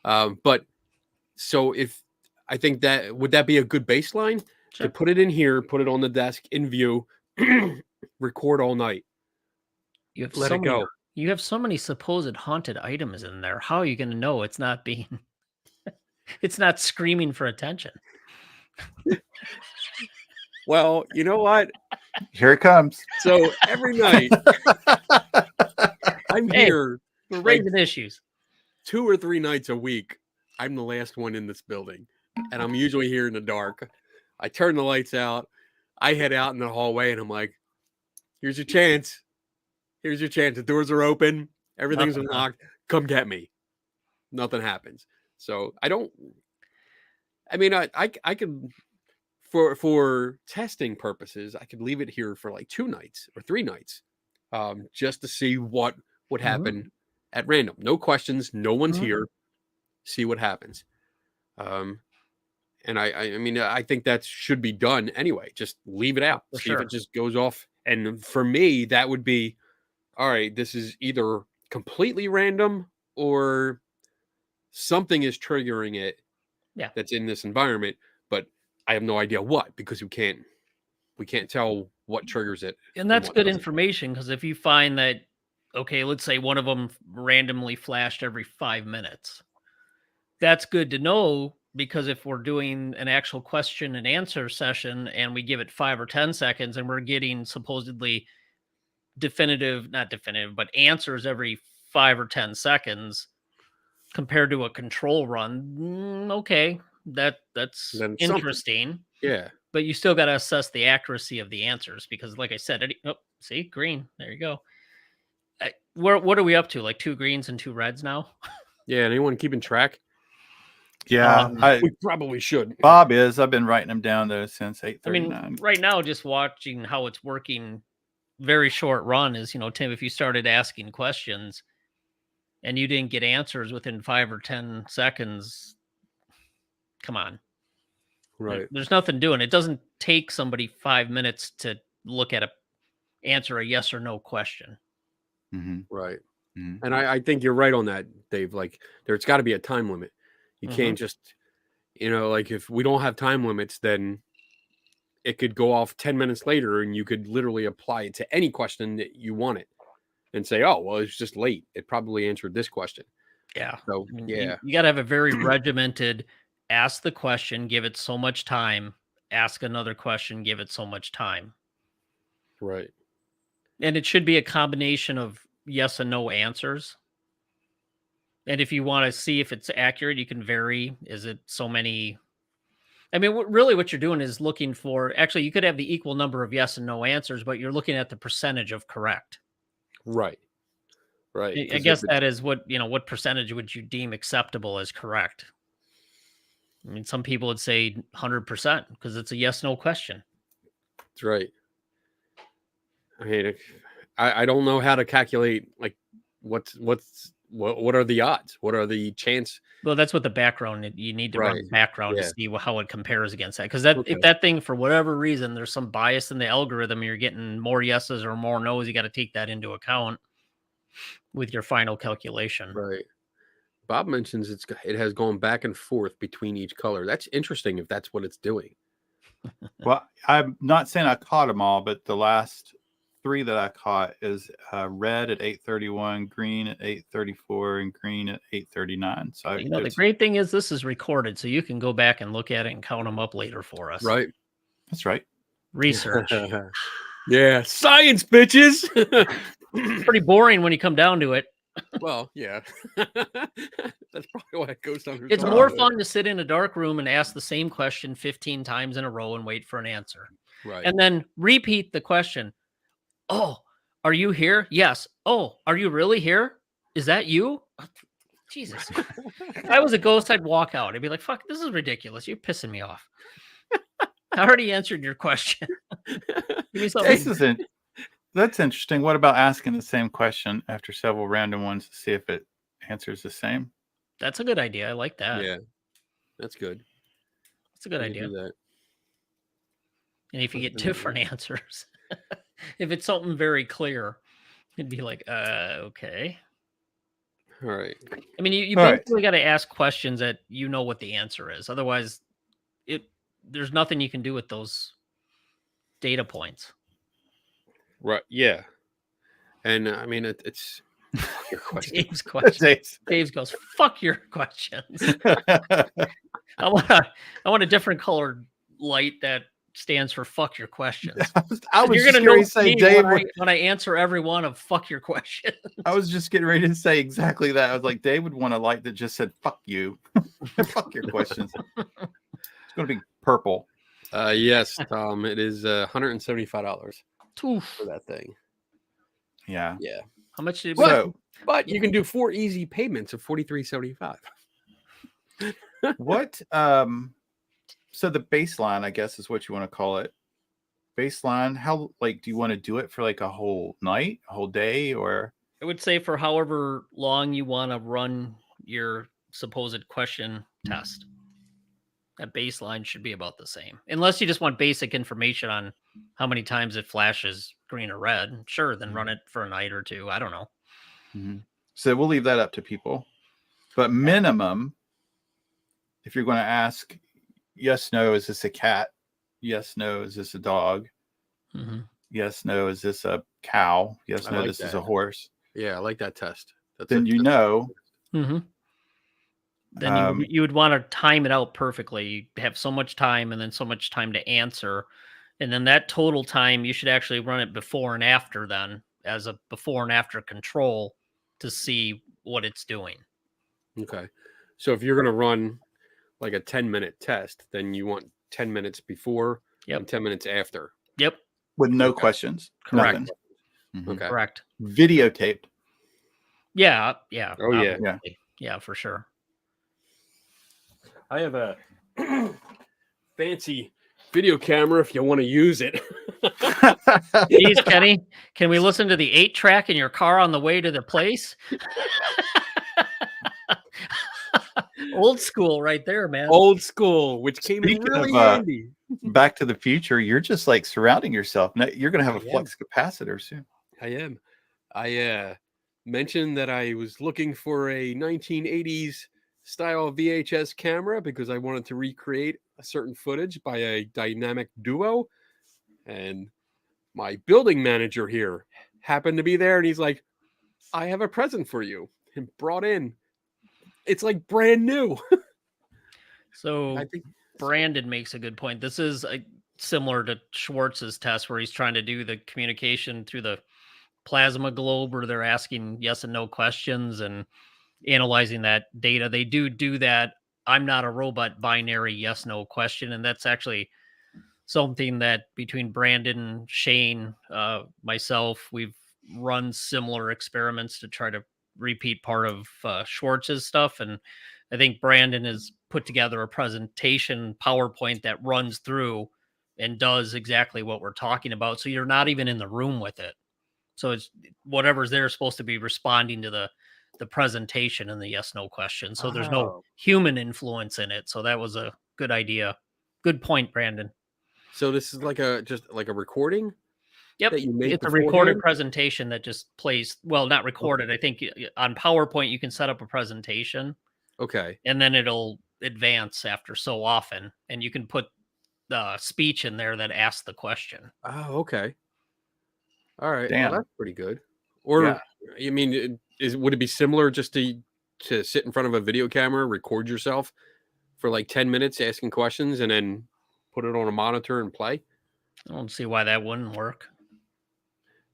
Speaker 4: But so if I think that would that be a good baseline
Speaker 3: Sure.
Speaker 4: to put it in here, put it on the desk in view, record all night,
Speaker 3: You have
Speaker 4: let
Speaker 3: so
Speaker 4: it
Speaker 3: many
Speaker 4: go.
Speaker 3: you have so many supposed haunted items in there. How are you going to know it's not being it's not screaming for attention?
Speaker 4: Well, you know what?
Speaker 2: Here it comes.
Speaker 4: So every night I'm
Speaker 3: Hey,
Speaker 4: here
Speaker 3: we're
Speaker 4: like
Speaker 3: raising issues.
Speaker 4: 2 or 3 nights a week. I'm the last one in this building, and I'm usually here in the dark. I turn the lights out. I head out in the hallway, and I'm like, "Here's your chance. Here's your chance. The doors are open. Everything's
Speaker 3: Nothing, huh?
Speaker 4: unlocked. Come get me." Nothing happens. So I don't. I mean, I could for testing purposes, I could leave it here for like 2 nights or 3 nights, just to see what would
Speaker 3: Mhm.
Speaker 4: happen at random. No questions. No one's
Speaker 3: Mhm.
Speaker 4: here. See what happens. And I mean, I think that should be done anyway. Just leave it out.
Speaker 3: For
Speaker 4: See if
Speaker 3: sure.
Speaker 4: it just goes off. And for me, that would be all right. This is either completely random or something is triggering it.
Speaker 3: Yeah.
Speaker 4: That's in this environment, but I have no idea what because we can't tell what triggers it.
Speaker 3: And that's
Speaker 4: what
Speaker 3: good
Speaker 4: doesn't.
Speaker 3: information, because if you find that, okay, let's say one of them randomly flashed every 5 minutes. That's good to know, because if we're doing an actual question and answer session and we give it 5 or 10 seconds and we're getting supposedly not definitive, but answers every 5 or 10 seconds compared to a control run, okay, that's
Speaker 4: Then something.
Speaker 3: interesting.
Speaker 4: Yeah.
Speaker 3: But you still got to assess the accuracy of the answers, because, like I said, see, green. There you go. What are we up to? Like 2 greens and 2 reds now?
Speaker 4: Yeah. Anyone keeping track?
Speaker 2: Yeah,
Speaker 4: We probably should.
Speaker 2: Bob is. I've been writing them down though since
Speaker 3: I
Speaker 2: 8:39.
Speaker 3: mean, right now, just watching how it's working, very short run is, Tim, if you started asking questions and you didn't get answers within 5 or 10 seconds, come on.
Speaker 4: Right.
Speaker 3: There's nothing doing. It doesn't take somebody 5 minutes to look at answer a yes or no question.
Speaker 2: Mm-hmm.
Speaker 4: Right.
Speaker 2: Mm-hmm.
Speaker 4: And I think you're right on that, Dave. Like, there's got to be a time limit. You can't just, like if we don't have time limits, then it could go off 10 minutes later and you could literally apply it to any question that you wanted and say, oh, well, it's just late. It probably answered this question.
Speaker 3: Yeah.
Speaker 4: So, yeah.
Speaker 3: You got to have a very regimented, ask the question, give it so much time, ask another question, give it so much time.
Speaker 4: Right.
Speaker 3: And it should be a combination of yes and no answers. And if you want to see if it's accurate, you can vary. Is it so many? I mean, really what you're doing is looking for, actually, you could have the equal number of yes and no answers, but you're looking at the percentage of correct.
Speaker 4: Right. Right.
Speaker 3: I guess that is what percentage would you deem acceptable as correct? I mean, some people would say 100% because it's a yes/no question.
Speaker 4: That's right. I mean, I don't know how to calculate like what's what are the odds? What are the chance?
Speaker 3: Well, that's what the background. You need to run
Speaker 4: Right.
Speaker 3: the background
Speaker 4: Yeah.
Speaker 3: to see how it compares against that. Because that
Speaker 4: Okay.
Speaker 3: if that thing, for whatever reason, there's some bias in the algorithm, you're getting more yeses or more no's. You got to take that into account with your final calculation.
Speaker 4: Right. Bob mentions it has gone back and forth between each color. That's interesting if that's what it's doing.
Speaker 2: Well, I'm not saying I caught them all, but the last 3 that I caught is red at 8:31, green at 8:34, and green at 8:39. So
Speaker 3: The great thing is this is recorded, so you can go back and look at it and count them up later for us.
Speaker 4: Right.
Speaker 2: That's right.
Speaker 3: Research.
Speaker 4: Yeah, science, bitches.
Speaker 3: Pretty boring when you come down to it.
Speaker 4: Well, yeah. That's probably why it goes down.
Speaker 3: It's more fun to sit in a dark room and ask the same question 15 times in a row and wait for an answer.
Speaker 4: Right.
Speaker 3: And then repeat the question. Oh, are you here? Yes. Oh, are you really here? Is that you? Jesus. If I was a ghost, I'd walk out. I'd be like, fuck, this is ridiculous. You're pissing me off. I already answered your question. Give me something.
Speaker 2: That's interesting. What about asking the same question after several random ones to see if it answers the same?
Speaker 3: That's a good idea. I like that.
Speaker 4: Yeah, that's good.
Speaker 3: That's a good idea.
Speaker 4: Do that.
Speaker 3: And if you get different answers, if it's something very clear, it'd be like, okay.
Speaker 4: All right.
Speaker 3: I mean, you basically got to ask questions that you know what the answer is. Otherwise, there's nothing you can do with those data points.
Speaker 4: Right. Yeah. And I mean, it's your question.
Speaker 3: Dave's question. Dave goes, fuck your questions. I want a different colored light that stands for fuck your questions.
Speaker 2: I was
Speaker 3: You're
Speaker 2: just
Speaker 3: going to
Speaker 2: say, Dave,
Speaker 3: when I answer every one of fuck your questions.
Speaker 2: I was just getting ready to say exactly that. I was like, Dave would want a light that just said fuck you. Fuck your questions. It's going to be purple.
Speaker 4: Yes, Tom. It is $175 for that thing.
Speaker 2: Yeah.
Speaker 4: Yeah.
Speaker 3: How much did
Speaker 4: but you can do 4 easy payments of $43.75.
Speaker 2: What so the baseline, I guess, is what you want to call it. Baseline, how do you want to do it for like a whole night, a whole day, or?
Speaker 3: I would say for however long you want to run your supposed question test. That baseline should be about the same. Unless you just want basic information on how many times it flashes green or red. Sure, then run it for a night or 2. I don't know.
Speaker 2: Mm-hmm. So we'll leave that up to people. But minimum, if you're going to ask, yes, no, is this a cat? Yes, no, is this a dog?
Speaker 3: Mm-hmm.
Speaker 2: Yes, no, is this a cow? Yes, no, this is a horse.
Speaker 4: Yeah, I like that test.
Speaker 2: Then you know.
Speaker 3: Mm-hmm. Then you would want to time it out perfectly. You have so much time and then so much time to answer. And then that total time, you should actually run it before and after then as a before and after control to see what it's doing.
Speaker 4: Okay. So if you're going to run like a 10-minute test, then you want 10 minutes before and 10 minutes after.
Speaker 3: Yep.
Speaker 2: With no questions.
Speaker 3: Correct.
Speaker 2: Nothing. Mm-hmm.
Speaker 4: Okay.
Speaker 3: Correct.
Speaker 2: Videotaped.
Speaker 3: Yeah. Yeah.
Speaker 4: Oh, yeah.
Speaker 2: Yeah.
Speaker 3: Yeah, for sure.
Speaker 4: I have a fancy video camera if you want to use it.
Speaker 3: Geez, Kenny, can we listen to the 8-track in your car on the way to the place? Old school right there, man.
Speaker 4: Old school, which came in really handy.
Speaker 2: Back to the Future, you're just like surrounding yourself. You're going to have a flux capacitor soon.
Speaker 4: I am. I mentioned that I was looking for a 1980s style VHS camera because I wanted to recreate a certain footage by a dynamic duo. And my building manager here happened to be there, and he's like, I have a present for you. And brought in, it's like brand new.
Speaker 3: So I think Brandon makes a good point. This is similar to Schwartz's test where he's trying to do the communication through the plasma globe where they're asking yes and no questions and analyzing that data. They do that. I'm not a robot binary yes, no question. And that's actually something that between Brandon, Shane, myself, we've run similar experiments to try to repeat part of Schwartz's stuff. And I think Brandon has put together a presentation PowerPoint that runs through and does exactly what we're talking about. So you're not even in the room with it. So it's whatever's there is supposed to be responding to the presentation and the yes/no question. So there's no
Speaker 4: Oh.
Speaker 3: human influence in it. So that was a good idea. Good point, Brandon.
Speaker 4: So this is like just like a recording
Speaker 3: Yep.
Speaker 4: that you make
Speaker 3: It's a recorded
Speaker 4: beforehand?
Speaker 3: presentation that just plays. Well, not recorded. I think on PowerPoint you can set up a presentation
Speaker 4: Okay.
Speaker 3: and then it'll advance after so often. And you can put the speech in there that asks the question.
Speaker 4: Oh, okay. All right.
Speaker 2: Damn.
Speaker 4: Well, that's pretty good. Or
Speaker 2: Yeah.
Speaker 4: I mean, would it be similar just to sit in front of a video camera, record yourself for like 10 minutes asking questions, and then put it on a monitor and play?
Speaker 3: I don't see why that wouldn't work.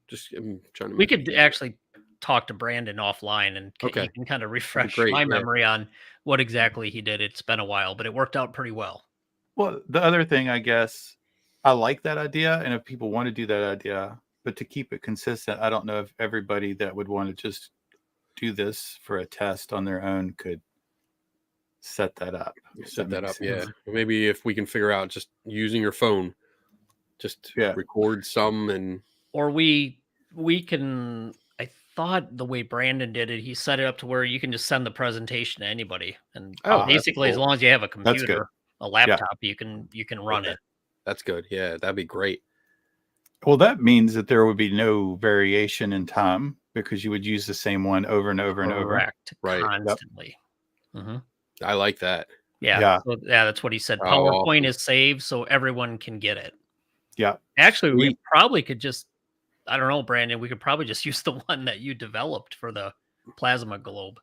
Speaker 4: Just I'm trying to.
Speaker 3: We could actually talk to Brandon offline and
Speaker 4: Okay.
Speaker 3: he can kind of refresh
Speaker 4: great,
Speaker 3: my
Speaker 4: yeah.
Speaker 3: memory on what exactly he did. It's been a while, but it worked out pretty well.
Speaker 2: Well, the other thing, I guess, I like that idea, and if people want to do that idea, but to keep it consistent, I don't know if everybody that would want to just do this for a test on their own could set that up.
Speaker 4: Set that up,
Speaker 2: makes
Speaker 4: yeah.
Speaker 2: sense.
Speaker 4: Maybe if we can figure out just using your phone, just
Speaker 2: Yeah.
Speaker 4: record some and
Speaker 3: Or we can, I thought the way Brandon did it, he set it up to where you can just send the presentation to anybody. And
Speaker 4: Oh, that's
Speaker 3: basically as
Speaker 2: cool.
Speaker 3: long as you have a
Speaker 2: good.
Speaker 3: computer, a laptop, you can run
Speaker 4: Okay.
Speaker 3: it.
Speaker 4: That's good. Yeah, that'd be great.
Speaker 2: Well, that means that there would be no variation in time because you would use the same one over and over and over.
Speaker 3: Correct.
Speaker 4: Right. Yep.
Speaker 3: Constantly. Mm-hmm.
Speaker 4: I like that.
Speaker 3: Yeah.
Speaker 2: Yeah.
Speaker 3: So, yeah, that's what he said.
Speaker 4: Oh,
Speaker 3: PowerPoint
Speaker 4: awesome.
Speaker 3: is saved so everyone can get it.
Speaker 2: Yeah.
Speaker 3: Actually, we
Speaker 2: Sweet.
Speaker 3: probably could just, I don't know, Brandon, we could probably just use the one that you developed for the plasma globe.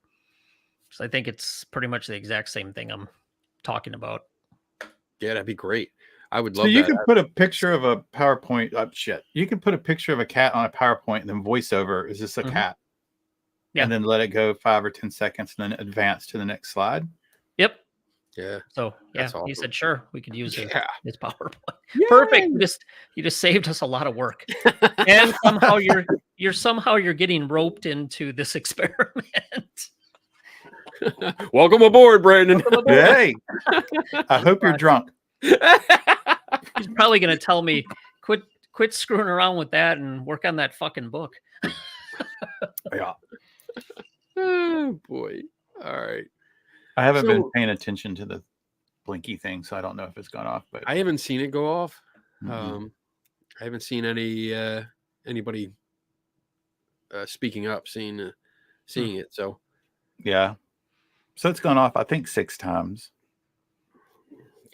Speaker 3: So I think it's pretty much the exact same thing I'm talking about.
Speaker 4: Yeah, that'd be great. I would
Speaker 2: So
Speaker 4: love
Speaker 2: you
Speaker 4: that.
Speaker 2: can put a picture of a PowerPoint. You can put a picture of a cat on a PowerPoint and then voiceover. Is this a
Speaker 3: Mhm.
Speaker 2: cat?
Speaker 3: Yeah.
Speaker 2: And then let it go 5 or 10 seconds and then advance to the next slide.
Speaker 3: Yep.
Speaker 4: Yeah.
Speaker 3: So yeah,
Speaker 4: That's
Speaker 3: he
Speaker 4: awesome.
Speaker 3: said, sure, we could use
Speaker 4: Yeah.
Speaker 3: his PowerPoint. Perfect. You just saved us a lot of work. And somehow you're getting roped into this experiment.
Speaker 4: Welcome aboard, Brandon.
Speaker 2: Hey, I hope you're drunk.
Speaker 3: He's probably gonna tell me, quit screwing around with that and work on that fucking book.
Speaker 2: Yeah.
Speaker 4: Oh boy. All right.
Speaker 2: I haven't been
Speaker 4: So-
Speaker 2: paying attention to the blinky thing, so I don't know if it's gone off. But
Speaker 4: I haven't seen it go off.
Speaker 2: Mhm.
Speaker 4: I haven't seen anybody speaking up, seeing it. So
Speaker 2: yeah. So it's gone off, I think, 6 times.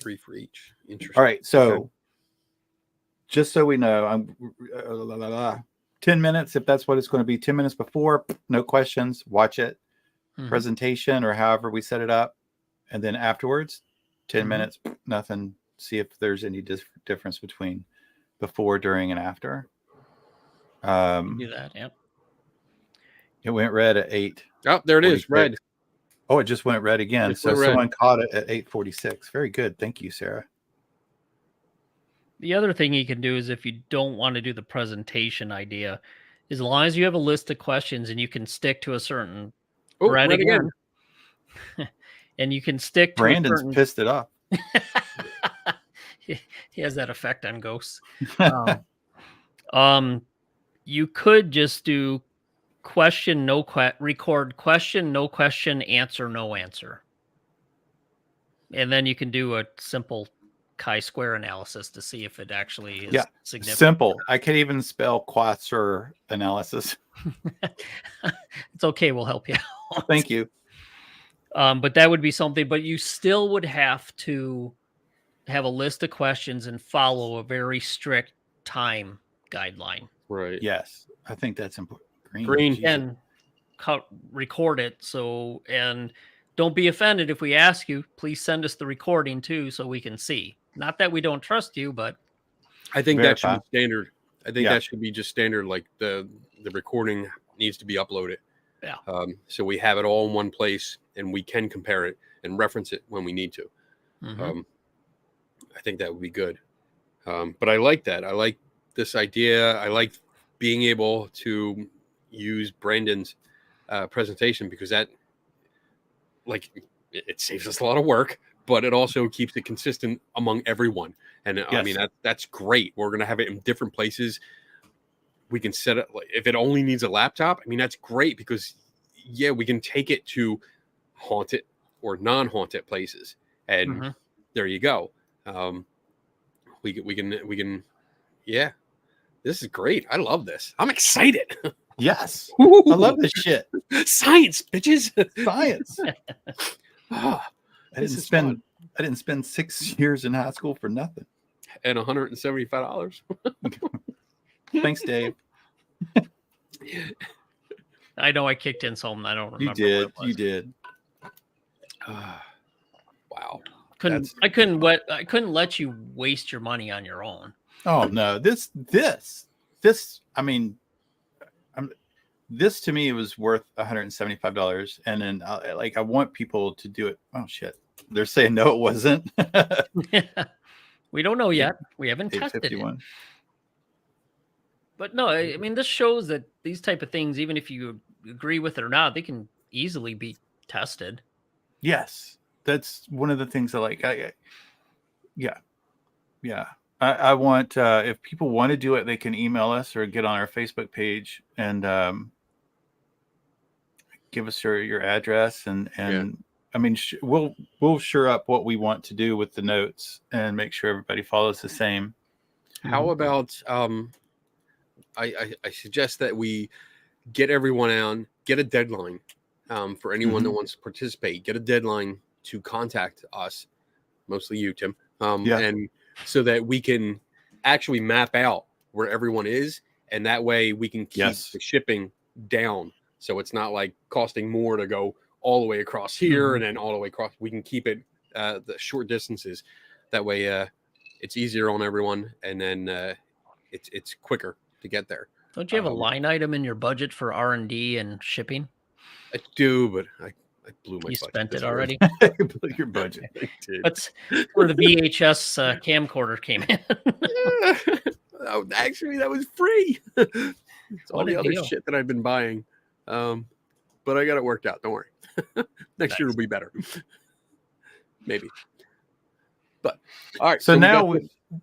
Speaker 4: 3 for each. Interesting.
Speaker 2: All right. So
Speaker 4: Okay.
Speaker 2: just so we know, I'm 10 minutes, if that's what it's going to be. 10 minutes before, no questions, watch it.
Speaker 3: Mhm.
Speaker 2: Presentation or however we set it up. And then afterwards, 10
Speaker 3: Mhm.
Speaker 2: minutes, nothing. See if there's any difference between before, during, and after.
Speaker 3: Do that. Yep.
Speaker 2: It went red at 8.
Speaker 4: Oh, there it is.
Speaker 2: 46.
Speaker 4: Red.
Speaker 2: Oh, it just went red again.
Speaker 4: Just
Speaker 2: So
Speaker 4: went red.
Speaker 2: someone caught it at 8:46. Very good. Thank you, Sarah.
Speaker 3: The other thing you can do is if you don't want to do the presentation idea, as long as you have a list of questions and you can stick to a certain
Speaker 4: Oh,
Speaker 3: red
Speaker 4: red
Speaker 3: again. And you can stick to
Speaker 2: Brandon's
Speaker 3: a certain
Speaker 2: pissed it off.
Speaker 3: he has that effect on ghosts. You could just do question, record question, no question, answer, no answer. And then you can do a simple chi-square analysis to see if it actually is significant.
Speaker 2: Simple. I can even spell quater analysis.
Speaker 3: It's okay. We'll help you out.
Speaker 2: Thank you.
Speaker 3: But that would be something, but you still would have to have a list of questions and follow a very strict time guideline.
Speaker 4: Right.
Speaker 2: Yes. I think that's important.
Speaker 4: Green.
Speaker 2: Jesus.
Speaker 3: And record it. So, and don't be offended if we ask you, please send us the recording too, so we can see. Not that we don't trust you, but
Speaker 4: I think that should
Speaker 2: Verify.
Speaker 4: be standard. I think
Speaker 2: Yeah.
Speaker 4: that should be just standard. Like the recording needs to be uploaded.
Speaker 3: Yeah.
Speaker 4: So we have it all in one place and we can compare it and reference it when we need to.
Speaker 3: mhm.
Speaker 4: I think that would be good. But I like that. I like this idea. I like being able to use Brandon's presentation because that, like, it saves us a lot of work, but it also keeps it consistent among everyone. And I
Speaker 2: Yes.
Speaker 4: mean, that's great. We're going to have it in different places. We can set it, like, if it only needs a laptop, I mean, that's great because yeah, we can take it to haunted or non-haunted places, and there you go. We can. Yeah, this is great. I love this. I'm excited.
Speaker 2: Yes. I love this shit.
Speaker 4: Science, bitches.
Speaker 2: Science.
Speaker 4: Ah,
Speaker 2: I
Speaker 4: this
Speaker 2: didn't
Speaker 4: is
Speaker 2: spend
Speaker 4: fun.
Speaker 2: I didn't spend 6 years in high school for nothing.
Speaker 4: And $175.
Speaker 2: Thanks, Dave.
Speaker 3: I know I kicked in something. I don't remember.
Speaker 2: You did.
Speaker 3: What it was.
Speaker 2: You did.
Speaker 4: Wow.
Speaker 3: I couldn't let you waste your money on your own.
Speaker 2: Oh no. This I mean, this to me was worth $175, and then I want people to do it. Oh shit. They're saying no, it wasn't.
Speaker 3: We don't know yet. We haven't tested it.
Speaker 2: 851.
Speaker 3: But no, I mean, this shows that these type of things, even if you agree with it or not, they can easily be tested.
Speaker 2: Yes, that's one of the things I like. Yeah. I want if people want to do it, they can email us or get on our Facebook page and give us your address and I mean we'll sure up what we want to do with the notes and make sure everybody follows the same.
Speaker 4: How about I suggest that we get everyone on, get a deadline for anyone that wants to participate. Get a deadline to contact us, mostly you, Tim, and so that we can actually map out where everyone is, and that way we can keep the shipping down, so it's not like costing more to go all the way across here and then all the way across. We can keep it the short distances. That way, it's easier on everyone, and then it's quicker to get there.
Speaker 3: Don't you have a line item in your budget for R&D and shipping?
Speaker 4: I do, but I blew my budget.
Speaker 3: You spent it already?
Speaker 2: Your budget.
Speaker 3: That's where the VHS camcorder came in.
Speaker 4: Oh, actually, that was free. It's all the other shit that I've been buying. But I got it worked out. Don't worry. Next year will be better. Maybe. But all right.
Speaker 2: So now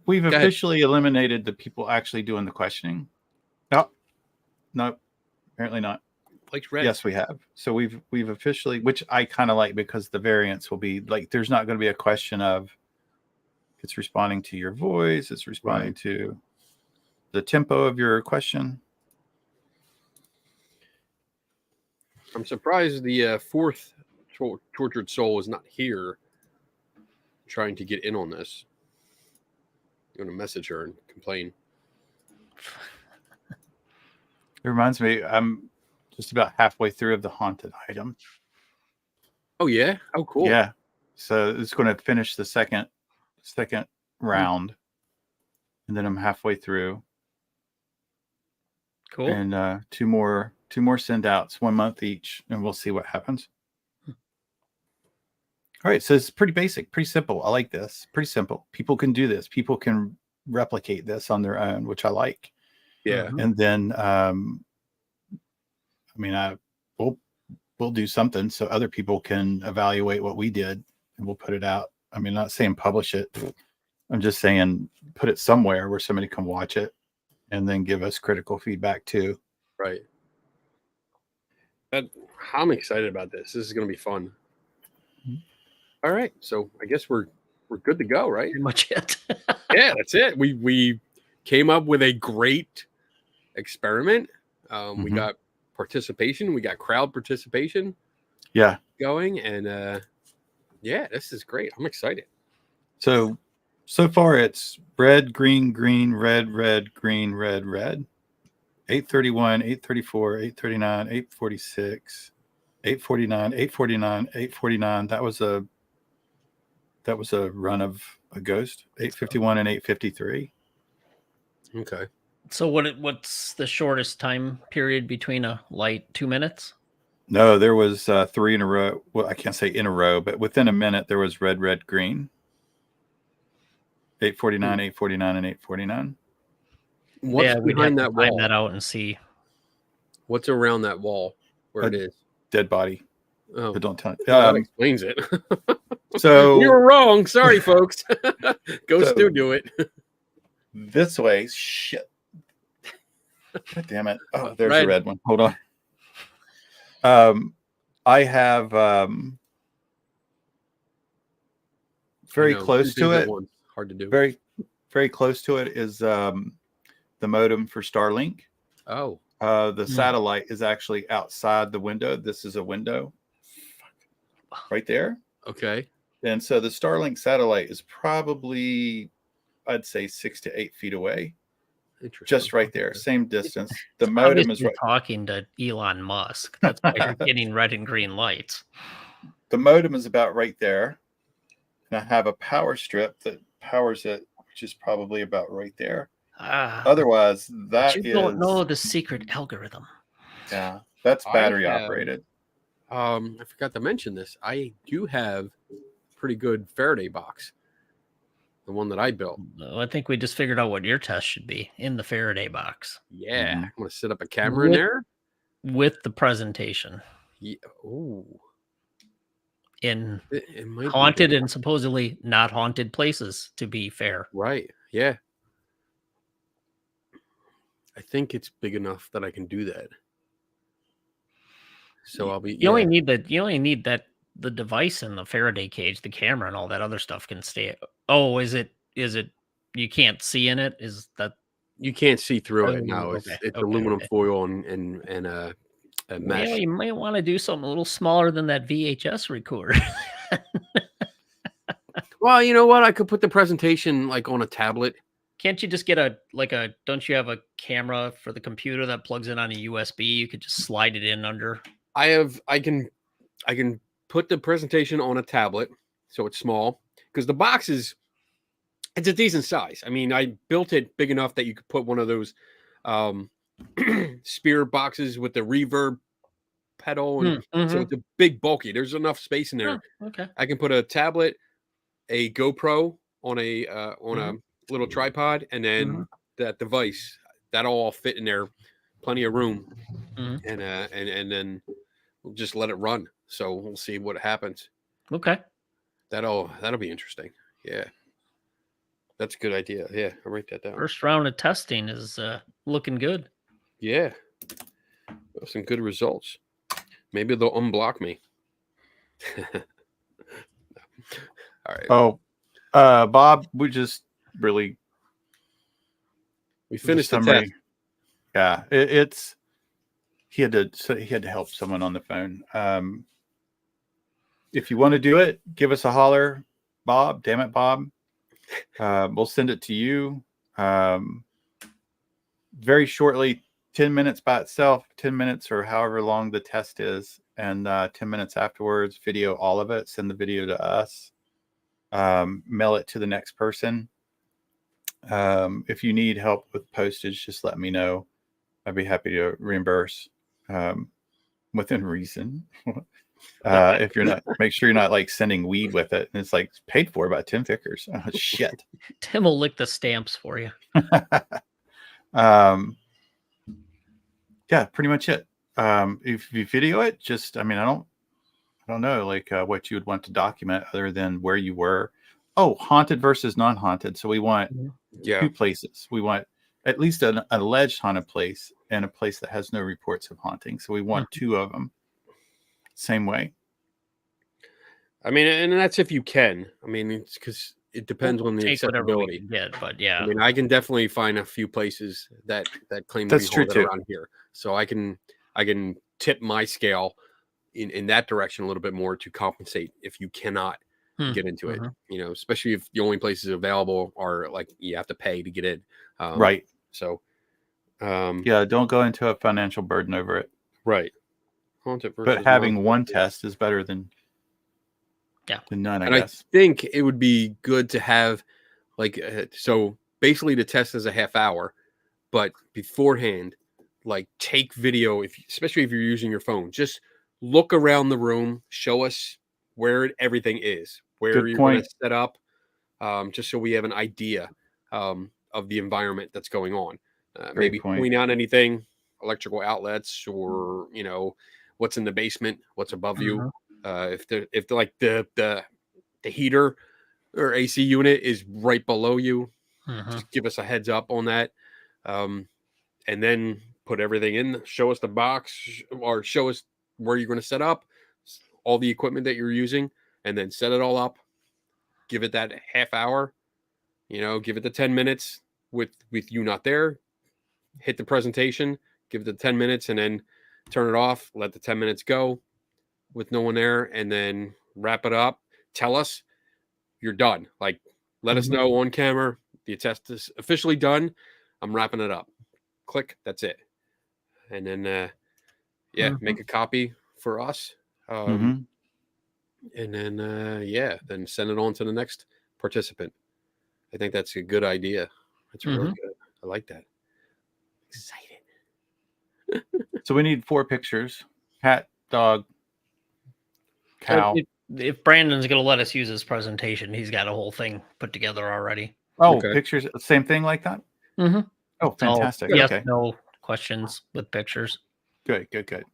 Speaker 2: we've officially eliminated the people actually doing the questioning. No, apparently not. Yes, we have. So we've officially, which I kind of like, because the variance will be like, there's not going to be a question of it's responding to your voice, it's responding to the tempo of your question.
Speaker 4: I'm surprised the fourth tortured soul is not here trying to get in on this. I'm going to message her and complain.
Speaker 2: It reminds me, I'm just about halfway through of the haunted item.
Speaker 4: Oh yeah? Oh cool.
Speaker 2: Yeah. So it's going to finish the second round, and then I'm halfway through.
Speaker 3: Cool.
Speaker 2: And two more send outs, 1 month each, and we'll see what happens. All right, so it's pretty basic, pretty simple. I like this. Pretty simple. People can do this. People can replicate this on their own, which I like.
Speaker 4: Yeah.
Speaker 2: And then I mean, we'll do something so other people can evaluate what we did, and we'll put it out. I mean, not saying publish it. I'm just saying put it somewhere where somebody can watch it and then give us critical feedback too.
Speaker 4: Right. I'm excited about this. This is going to be fun. All right. So I guess we're good to go, right?
Speaker 3: Pretty much it.
Speaker 4: Yeah, that's it. We came up with a great experiment. We got participation. We got crowd participation.
Speaker 2: Yeah.
Speaker 4: Going, and yeah, this is great. I'm excited.
Speaker 2: So far it's red, green, green, red, red, green, red, red. 831, 834, 839, 846, 849, 849, 849. That was a run of a ghost. 851 and 853.
Speaker 4: Okay.
Speaker 3: So what's the shortest time period between a light? 2 minutes?
Speaker 2: No, there was 3 in a row. Well, I can't say in a row, but within a minute there was red, red, green. 849, 849, and 849.
Speaker 4: What's behind that wall?
Speaker 3: Find that out and see.
Speaker 4: What's around that wall where it is?
Speaker 2: Dead body.
Speaker 4: Oh,
Speaker 2: but don't tell it.
Speaker 4: That explains it.
Speaker 2: So
Speaker 4: you were wrong. Sorry, folks. Ghosts do it.
Speaker 2: This way. Shit. God damn it. Oh, there's
Speaker 4: red.
Speaker 2: a red one. Hold on. I have very
Speaker 4: I know,
Speaker 2: close
Speaker 4: two
Speaker 2: to
Speaker 4: things at
Speaker 2: it.
Speaker 4: once. Hard to do.
Speaker 2: Very, very close to it is the modem for Starlink.
Speaker 4: Oh,
Speaker 2: The satellite is actually outside the window. This is a window right there.
Speaker 4: okay.
Speaker 2: And so the Starlink satellite is probably, I'd say, 6 to 8 feet away.
Speaker 4: Interesting.
Speaker 2: Just right there, same distance. The
Speaker 3: It's
Speaker 2: modem is
Speaker 3: obviously
Speaker 2: right.
Speaker 3: talking to Elon Musk. That's why you're getting red and green lights.
Speaker 2: The modem is about right there. And I have a power strip that powers it, which is probably about right there. Otherwise,
Speaker 3: But
Speaker 2: that
Speaker 3: you don't know
Speaker 2: is,
Speaker 3: the secret algorithm.
Speaker 2: yeah, that's battery
Speaker 4: have-
Speaker 2: operated.
Speaker 4: I forgot to mention this. I do have a pretty good Faraday box. The one that I built.
Speaker 3: I think we just figured out what your test should be in the Faraday box
Speaker 4: Yeah.
Speaker 2: Mhm.
Speaker 4: I'm going to set up a camera in there.
Speaker 3: with the presentation
Speaker 4: Yeah. Oh,
Speaker 3: in
Speaker 4: it might
Speaker 3: haunted
Speaker 4: be
Speaker 3: and supposedly not haunted places, to be fair.
Speaker 4: right. Yeah. I think it's big enough that I can do that. So I'll be.
Speaker 3: You only need the device in the Faraday cage, the camera and all that other stuff can stay. Oh, is it you can't see in it? Is that
Speaker 4: You can't see through it.
Speaker 3: Oh,
Speaker 4: No, it's
Speaker 3: okay,
Speaker 4: aluminum
Speaker 3: okay.
Speaker 4: foil and a mesh.
Speaker 3: Yeah, you might want to do something a little smaller than that VHS recorder.
Speaker 4: Well, you know what? I could put the presentation like on a tablet.
Speaker 3: Can't you just get don't you have a camera for the computer that plugs in on a USB? You could just slide it in under.
Speaker 4: I can put the presentation on a tablet, so it's small because the box it's a decent size. I mean, I built it big enough that you could put one of those spear boxes with the reverb pedal, and so it's a big bulky. There's enough space in there.
Speaker 3: Oh, okay.
Speaker 4: I can put a tablet, a GoPro on a little tripod, and then that device that'll all fit in there. Plenty of room, and then we'll just let it run. So we'll see what happens.
Speaker 3: Okay.
Speaker 4: That'll be interesting. Yeah, that's a good idea. Yeah, I'll write that down.
Speaker 3: First round of testing is looking good.
Speaker 4: Yeah, some good results. Maybe they'll unblock me. All right.
Speaker 2: Oh, Bob, we just really
Speaker 4: finished the
Speaker 2: summary.
Speaker 4: test.
Speaker 2: Yeah, it's he had to help someone on the phone. If you want to do it, give us a holler, Bob. Damn it, Bob. We'll send it to you very shortly. 10 minutes by itself, 10 minutes or however long the test is, and 10 minutes afterwards, video all of it. Send the video to us. Mail it to the next person. If you need help with postage, just let me know. I'd be happy to reimburse within reason. If you're not, make sure you're not like sending weed with it, and it's like paid for by Tim Vickers. Oh shit.
Speaker 3: Tim will lick the stamps for you.
Speaker 2: Yeah, pretty much it. If you video it, just I don't know like what you would want to document other than where you were. Oh, haunted versus non-haunted. So we want two places. We want at least an alleged haunted place and a place that has no reports of haunting. So we want two of them. Same way.
Speaker 4: I mean, and that's if you can. I mean, it's because it depends on the accessibility.
Speaker 3: But yeah,
Speaker 4: I mean, I can definitely find a few places that claim to
Speaker 2: That's
Speaker 4: be
Speaker 2: true
Speaker 4: haunted
Speaker 2: too.
Speaker 4: around here, so I can tip my scale in that direction a little bit more to compensate if you cannot get into it. You know, especially if the only places available are like you have to pay to get in.
Speaker 2: Right.
Speaker 4: So,
Speaker 2: yeah, don't go into a financial burden over it.
Speaker 4: Right. Haunted versus
Speaker 2: But having one test is better than none, I
Speaker 4: and
Speaker 2: guess.
Speaker 4: I think it would be good to have like so basically the test is a half hour, but beforehand, like take video especially if you're using your phone. Just look around the room, show us where everything is, where you're going to set up, just so we have an idea of the environment that's going on. Maybe point out anything, electrical outlets, or what's in the basement, what's above you. If like the heater or AC unit is right below you, just give us a heads up on that, and then put everything in. Show us the box, or show us where you're going to set up, all the equipment that you're using, and then set it all up. Give it that half hour, give it the 10 minutes with you not there. Hit the presentation, give it the 10 minutes, and then turn it off. Let the 10 minutes go with no one there, and then wrap it up. Tell us you're done. Like, let us know on camera the test is officially done. I'm wrapping it up. Click. That's it. And then, make a copy for us. And then, then send it on to the next participant. I think that's a good idea. That's really good. I like that. Excited.
Speaker 2: So we need 4 pictures: cat, dog, cow.
Speaker 3: If Brandon's going to let us use his presentation, he's got a whole thing put together already.
Speaker 2: Oh,
Speaker 4: Okay.
Speaker 2: pictures, same thing like that?
Speaker 3: Mm-hmm.
Speaker 2: Oh, fantastic.
Speaker 3: Yes,
Speaker 2: okay.
Speaker 3: no questions with pictures.
Speaker 2: Good.
Speaker 4: Good.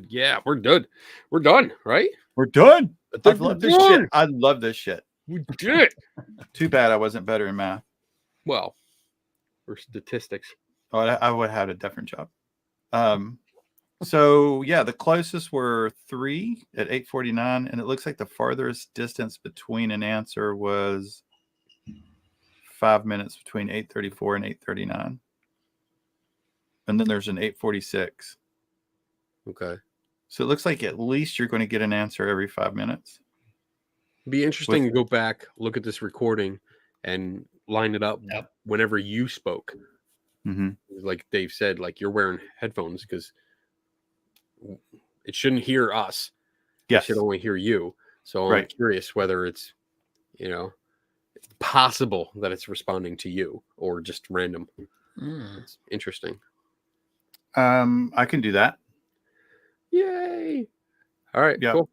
Speaker 4: Yeah, we're good. We're done, right?
Speaker 2: We're done.
Speaker 4: I
Speaker 2: I love this shit. I love this shit.
Speaker 4: We did it.
Speaker 2: Too bad I wasn't better in math.
Speaker 4: Well, for statistics.
Speaker 2: Oh, I would have had a different job. So yeah, the closest were 3 at 8:49, and it looks like the farthest distance between an answer was 5 minutes between 8:34 and 8:39. And then there's an 8:46.
Speaker 4: Okay.
Speaker 2: So it looks like at least you're going to get an answer every 5 minutes.
Speaker 4: It'd be interesting to go back, look at this recording, and line it up whenever you spoke. Like Dave said, like you're wearing headphones because it shouldn't hear us.
Speaker 2: Yes.
Speaker 4: It should only hear you. So I'm curious whether it's, it's possible that it's responding to you or just random. It's interesting.
Speaker 2: I can do that.
Speaker 4: Yay. All right.
Speaker 2: Yep.
Speaker 4: Cool.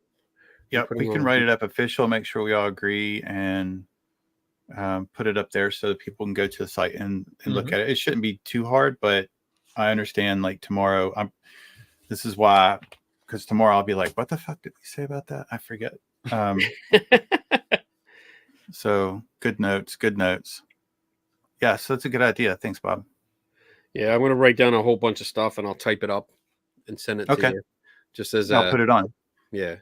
Speaker 2: Yep. We can write it up official, make sure we all agree, and put it up there so that people can go to the site and look at it. It shouldn't be too hard, but I understand like tomorrow this is why, because tomorrow I'll be like, what the fuck did we say about that? I forget. So good notes. Yeah, so that's a good idea. Thanks, Bob.
Speaker 4: Yeah, I'm going to write down a whole bunch of stuff and I'll type it up and send it to you. Just as
Speaker 2: I'll put it on.
Speaker 4: Yeah.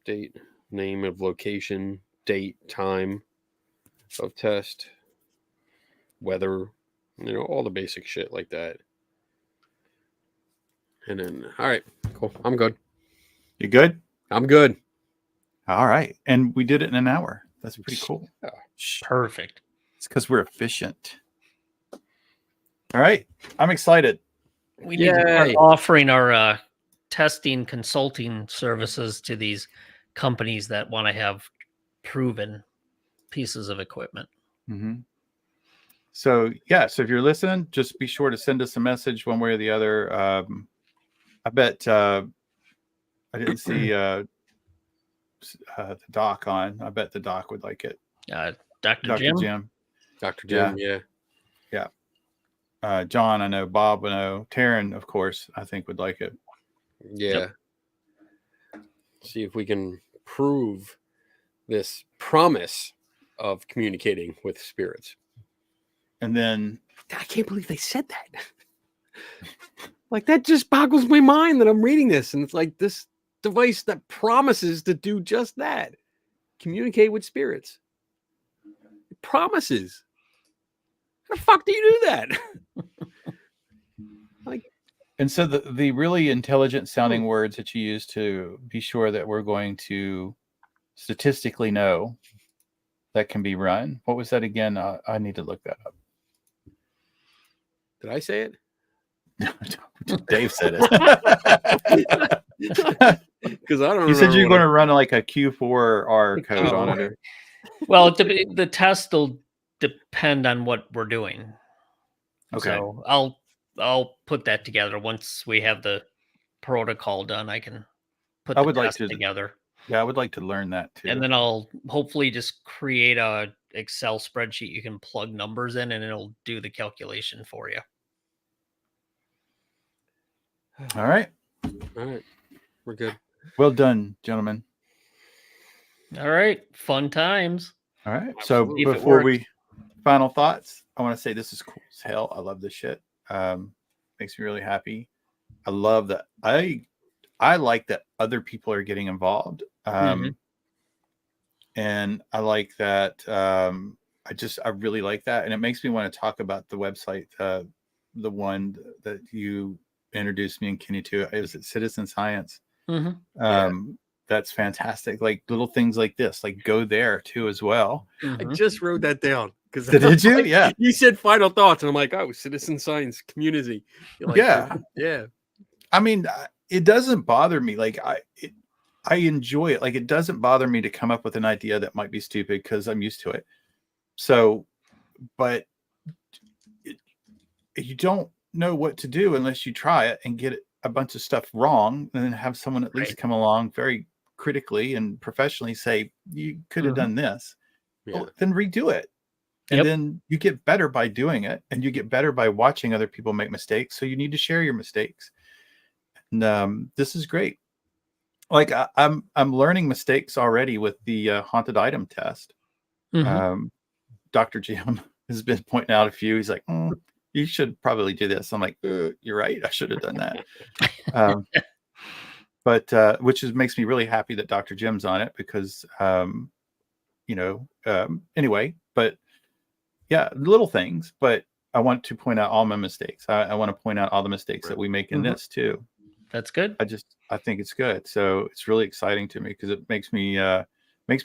Speaker 4: Date, name of location, date, time of test, weather, all the basic shit like that. And then, all right, cool. I'm good.
Speaker 2: You good?
Speaker 4: I'm good.
Speaker 2: All right. And we did it in an hour. That's pretty cool.
Speaker 3: Perfect.
Speaker 2: It's because we're efficient. All right. I'm excited.
Speaker 3: We need to start offering our testing consulting services to these companies that want to have proven pieces of equipment.
Speaker 2: So so if you're listening, just be sure to send us a message one way or the other. I bet I didn't see the doc on. I bet the doc would like it.
Speaker 3: Dr. Jim.
Speaker 4: Dr. Jim, yeah.
Speaker 2: John, I know. Bob, I know. Taryn, of course, I think would like it.
Speaker 4: Yeah. See if we can prove this promise of communicating with spirits.
Speaker 2: And then
Speaker 4: I can't believe they said that. Like, that just boggles my mind that I'm reading this. And it's like this device that promises to do just that. Communicate with spirits. It promises. How the fuck do you do that?
Speaker 2: And so the really intelligent sounding words that you use to be sure that we're going to statistically know that can be run. What was that again? I need to look that up.
Speaker 4: Did I say it?
Speaker 2: Dave said it.
Speaker 4: Because I don't.
Speaker 2: You said you're going to run like a Q4R code on it.
Speaker 3: Well, the test will depend on what we're doing.
Speaker 2: Okay.
Speaker 3: So I'll put that together once we have the protocol done. I can put the test together.
Speaker 2: Yeah, I would like to learn that too.
Speaker 3: And then I'll hopefully just create a Excel spreadsheet you can plug numbers in, and it'll do the calculation for you.
Speaker 2: All right.
Speaker 4: We're good.
Speaker 2: Well done, gentlemen.
Speaker 3: All right. Fun times.
Speaker 2: All right. So before final thoughts, I want to say this is cool as hell. I love this shit. Makes me really happy. I love that. I like that other people are getting involved. And I like that. I really like that. And it makes me want to talk about the website, the one that you introduced me and Kenny to. Is it Citizen Science? That's fantastic. Like little things like this, like go there too as well.
Speaker 4: I just wrote that down because
Speaker 2: did you?
Speaker 4: Like,
Speaker 2: yeah.
Speaker 4: You said final thoughts, and I'm like, oh, citizen science community. You're like, yeah.
Speaker 2: I mean, it doesn't bother me. Like I enjoy it. Like it doesn't bother me to come up with an idea that might be stupid because I'm used to it. So, but you don't know what to do unless you try it and get a bunch of stuff wrong, and then have someone at least come along very critically and professionally say, you could have done this. Well, then redo it. And then you get better by doing it, and you get better by watching other people make mistakes. So you need to share your mistakes. And this is great. Like I'm learning mistakes already with the haunted item test. Dr. Jim has been pointing out a few. He's like, you should probably do this. I'm like, you're right. I should have done that. But which makes me really happy that Dr. Jim's on it because, anyway, but yeah, little things, but I want to point out all my mistakes. I want to point out all the mistakes that we make in this too.
Speaker 3: That's good.
Speaker 2: I think it's good. So it's really exciting to me because it makes me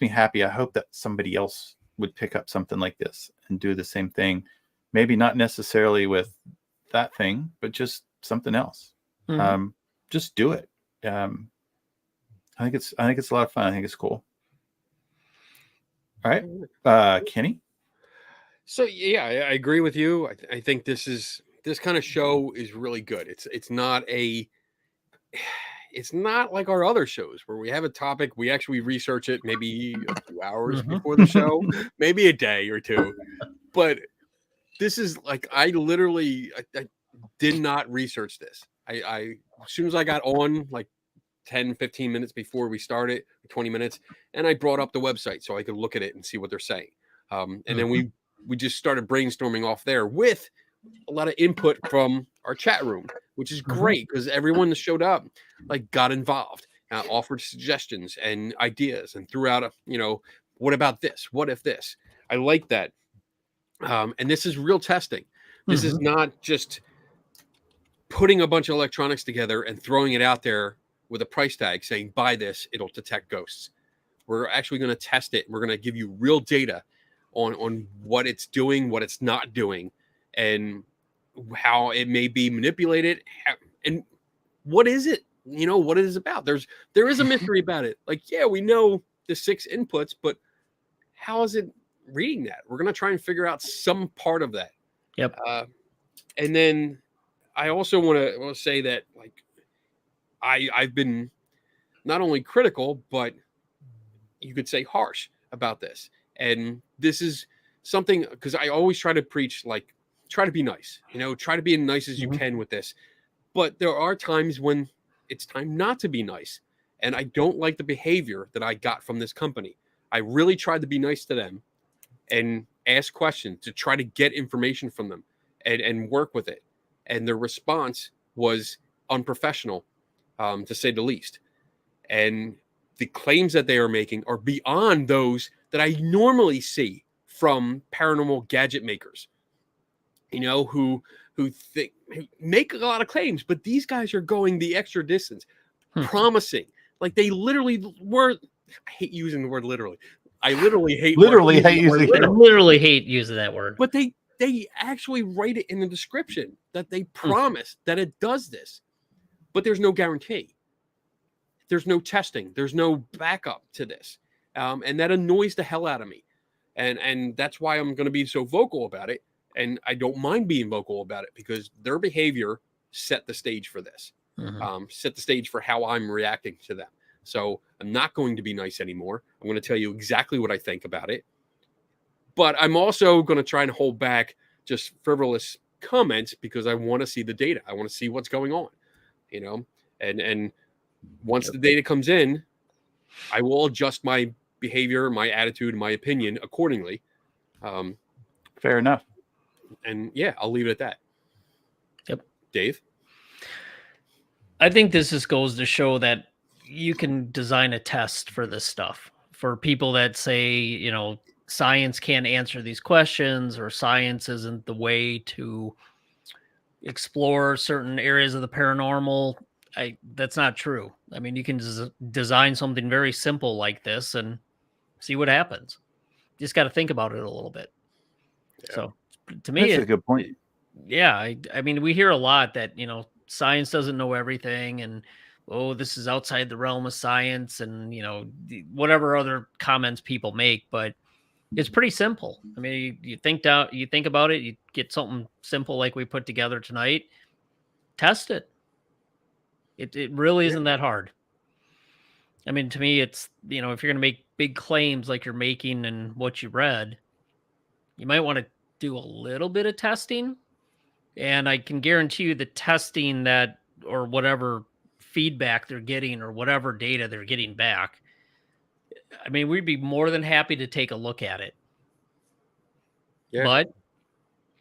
Speaker 2: happy. I hope that somebody else would pick up something like this and do the same thing. Maybe not necessarily with that thing, but just something else. Just do it. I think it's a lot of fun. I think it's cool. All right. Kenny.
Speaker 4: So yeah, I agree with you. I think this kind of show is really good. It's not like our other shows where we have a topic, we actually research it maybe a few hours before the show, maybe a day or two. But this is like I did not research this. I as soon as I got on, like 10, 15 minutes before we started, 20 minutes, and I brought up the website so I could look at it and see what they're saying. And then we just started brainstorming off there with a lot of input from our chat room, which is great because everyone that showed up like got involved, offered suggestions and ideas, and threw out what about this? What if this? I like that. And this is real testing. This is not just putting a bunch of electronics together and throwing it out there with a price tag saying, buy this, it'll detect ghosts. We're actually going to test it. We're going to give you real data on what it's doing, what it's not doing, and how it may be manipulated. And what is it? What it is about. There is a mystery about it. Like, yeah, we know the 6 inputs, but how is it reading that? We're going to try and figure out some part of that.
Speaker 3: Yep.
Speaker 4: And then I also want to say that, like, I've been not only critical, but you could say harsh about this. And this is something, because I always try to preach, like, try to be nice, try to be as nice as you can with this. But there are times when it's time not to be nice. And I don't like the behavior that I got from this company. I really tried to be nice to them and ask questions to try to get information from them and work with it. And their response was unprofessional, to say the least. And the claims that they are making are beyond those that I normally see from paranormal gadget makers, who make a lot of claims, but these guys are going the extra distance, promising. Like, they literally were. I hate using the word literally. I literally hate
Speaker 3: literally hate using that word.
Speaker 4: But they actually write it in the description that they promise that it does this, but there's no guarantee. There's no testing. There's no backup to this. And that annoys the hell out of me. And that's why I'm going to be so vocal about it. And I don't mind being vocal about it because their behavior set the stage for this, set the stage for how I'm reacting to them. So I'm not going to be nice anymore. I'm going to tell you exactly what I think about it. But I'm also going to try and hold back just frivolous comments because I want to see the data. I want to see what's going on, and once the data comes in, I will adjust my behavior, my attitude, my opinion accordingly.
Speaker 2: Fair enough.
Speaker 4: And yeah, I'll leave it at that.
Speaker 3: Yep.
Speaker 4: Dave?
Speaker 3: I think this just goes to show that you can design a test for this stuff. For people that say, science can't answer these questions or science isn't the way to explore certain areas of the paranormal, that's not true. I mean, you can design something very simple like this and see what happens. You just got to think about it a little bit.
Speaker 4: Yeah.
Speaker 3: So to me,
Speaker 2: That's a good point.
Speaker 3: Yeah, I mean, we hear a lot that science doesn't know everything, and this is outside the realm of science, and whatever other comments people make. But it's pretty simple. I mean, you think about it, you get something simple like we put together tonight. Test it. It really isn't that hard. I mean, to me, it's if you're going to make big claims like you're making and what you read, you might want to do a little bit of testing. And I can guarantee you the testing or whatever feedback they're getting or whatever data they're getting back, I mean, we'd be more than happy to take a look at it.
Speaker 4: Yeah.
Speaker 3: But,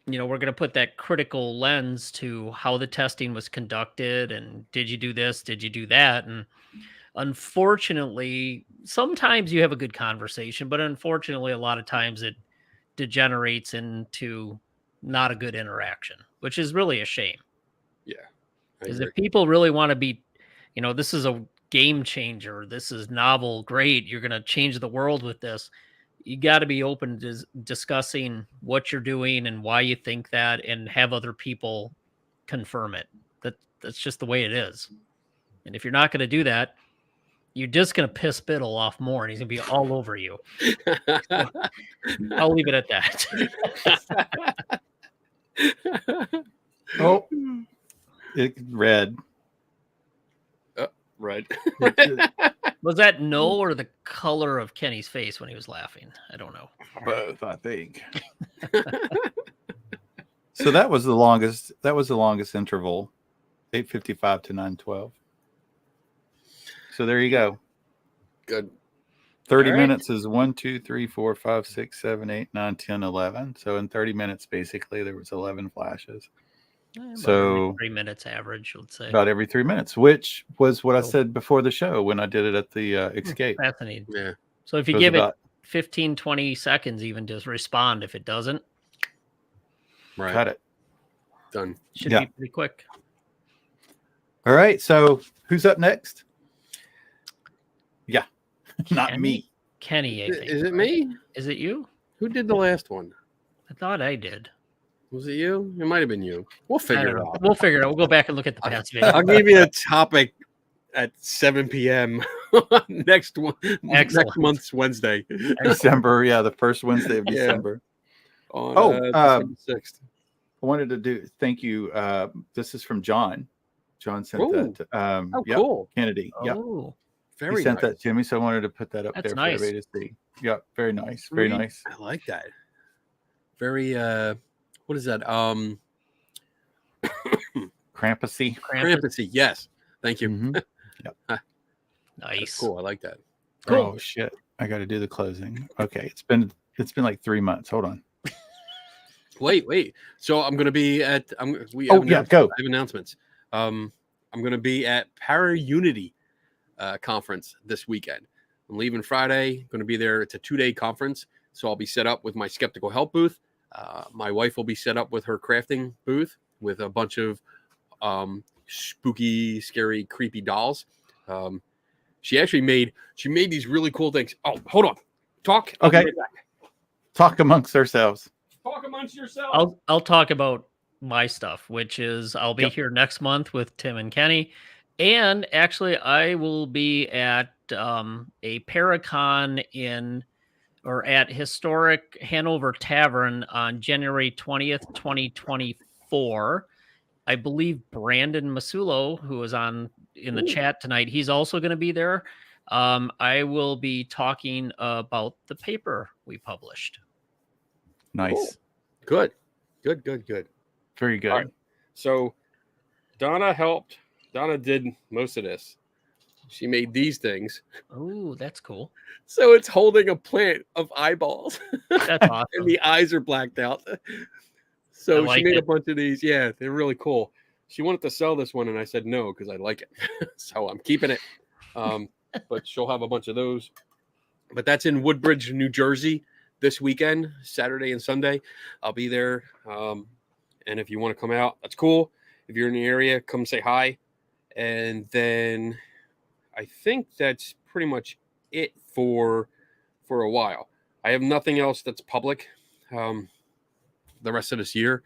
Speaker 3: we're going to put that critical lens to how the testing was conducted and did you do this? Did you do that? And unfortunately, sometimes you have a good conversation, but unfortunately, a lot of times it degenerates into not a good interaction, which is really a shame.
Speaker 4: Yeah.
Speaker 3: Because if people really want to be, this is a game changer, this is novel, great, you're going to change the world with this, you got to be open to discussing what you're doing and why you think that, and have other people confirm it. That's just the way it is. And if you're not going to do that, you're just going to piss Biddle off more, and he's going to be all over you. So, I'll leave it at that.
Speaker 2: Oh, it read.
Speaker 4: Right.
Speaker 3: Was that no or the color of Kenny's face when he was laughing? I don't know.
Speaker 2: Both, I think. So that was the longest. That was the longest interval, 8:55 to 9:12. So there you go.
Speaker 4: Good.
Speaker 2: 30
Speaker 4: All right.
Speaker 2: minutes is 1, 2, 3, 4, 5, 6, 7, 8, 9, 10, 11. So in 30 minutes, basically, there was 11 flashes. So
Speaker 3: every 3 minutes average, let's say.
Speaker 2: About every 3 minutes, which was what I said before the show when I did it at the Escape.
Speaker 3: Fascinating.
Speaker 4: Yeah.
Speaker 3: So if you give it 15, 20 seconds even to respond, if it doesn't,
Speaker 4: Right.
Speaker 2: Cut it.
Speaker 4: Done.
Speaker 3: Should be pretty quick.
Speaker 2: All right. So who's up next? Yeah. Not me.
Speaker 3: Kenny, I think.
Speaker 4: Is it me?
Speaker 3: Is it you?
Speaker 4: Who did the last one?
Speaker 3: I thought I did.
Speaker 4: Was it you? It might have been you. We'll figure it out.
Speaker 3: We'll figure it out. We'll go back and look at the past video.
Speaker 4: I'll give you a topic at 7 p.m. next month's Wednesday.
Speaker 2: December. Yeah. The first Wednesday of December.
Speaker 4: On December 6th.
Speaker 2: I wanted to thank you. This is from John. John sent that.
Speaker 4: Cool.
Speaker 2: Kennedy. Yeah.
Speaker 3: Oh,
Speaker 2: He sent that to me, so I wanted to put that up
Speaker 3: That's
Speaker 2: there
Speaker 3: nice.
Speaker 2: for everybody to see. Yeah, very nice. Very nice.
Speaker 4: I like that. Very what is that?
Speaker 2: Krampusy.
Speaker 4: Krampusy, yes. Thank you.
Speaker 2: Mm-hmm. Yep.
Speaker 3: Nice.
Speaker 4: That's cool. I like that.
Speaker 2: Cool. Oh shit. I gotta do the closing. Okay. It's been like 3 months. Hold on.
Speaker 4: Wait. So I'm gonna be at
Speaker 2: Go.
Speaker 4: I have announcements. I'm gonna be at Para Unity conference this weekend. I'm leaving Friday, going to be there. It's a 2-day conference, so I'll be set up with my Skeptical Help booth. My wife will be set up with her crafting booth with a bunch of spooky, scary, creepy dolls. She made these really cool things. Oh, hold on. Talk.
Speaker 2: Okay. Talk amongst ourselves.
Speaker 4: Talk amongst yourselves.
Speaker 3: I'll talk about my stuff, which is I'll be here next month with Tim and Kenny. And actually, I will be at a Paracon at historic Hanover Tavern on January 20th, 2024. I believe Brandon Masulo, who was in the chat tonight, he's also going to be there. I will be talking about the paper we published.
Speaker 2: Nice.
Speaker 4: Cool. Good.
Speaker 2: Very good.
Speaker 4: Right. So Donna did most of this. She made these things.
Speaker 3: Oh, that's cool.
Speaker 4: So it's holding a plant of eyeballs.
Speaker 3: That's awesome.
Speaker 4: And the eyes are blacked out. So she made a bunch of these. Yeah, they're really cool. she wanted to sell this one, and I said no because I like it. So I'm keeping it. But she'll have a bunch of those. But that's in Woodbridge, New Jersey this weekend, Saturday and Sunday. I'll be there. And if you want to come out, that's cool. If you're in the area, come say hi. And then I think that's pretty much it for a while. I have nothing else that's public the rest of this year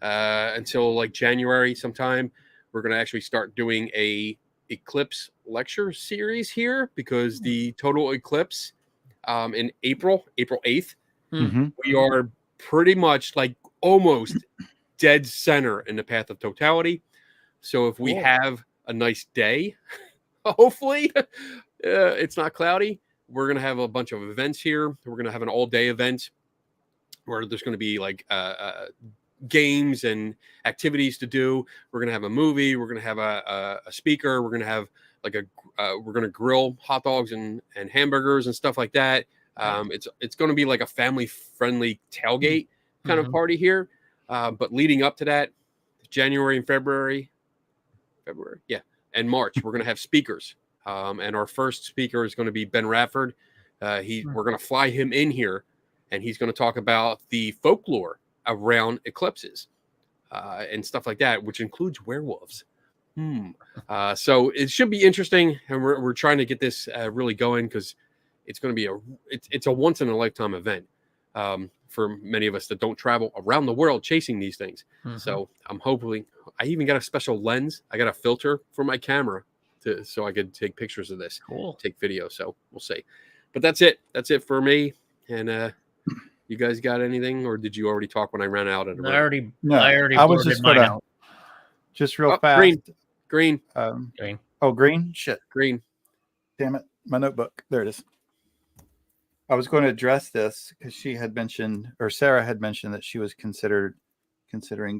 Speaker 4: until like January sometime. We're going to actually start doing a eclipse lecture series here because the total eclipse in April 8th, we are pretty much like almost dead center in the path of totality. So if we have a nice day, hopefully it's not cloudy, we're going to have a bunch of events here. We're going to have an all-day event where there's going to be like games and activities to do. We're going to have a movie. We're going to have a speaker. We're going to have like we're going to grill hot dogs and hamburgers and stuff like that. It's going to be like a family-friendly tailgate kind of party here. But leading up to that, January and February, and March, we're going to have speakers. And our first speaker is going to be Ben Radford. We're going to fly him in here, and he's going to talk about the folklore around eclipses and stuff like that, which includes werewolves. So it should be interesting, and we're trying to get this really going because it's going to be it's a once in a lifetime event for many of us that don't travel around the world chasing these things. So I'm hoping I even got a special lens. I got a filter for my camera so I could take pictures of this, take video. So we'll see. But that's it. That's it for me. And you guys got anything, or did you already talk when I ran out?
Speaker 3: I already was just
Speaker 2: mine out. Just real fast.
Speaker 4: Green.
Speaker 3: Green.
Speaker 2: Oh, green. Shit.
Speaker 4: Green.
Speaker 2: Damn it. My notebook. There it is. I was going to address this because she had mentioned, or Sarah had mentioned, that she was considering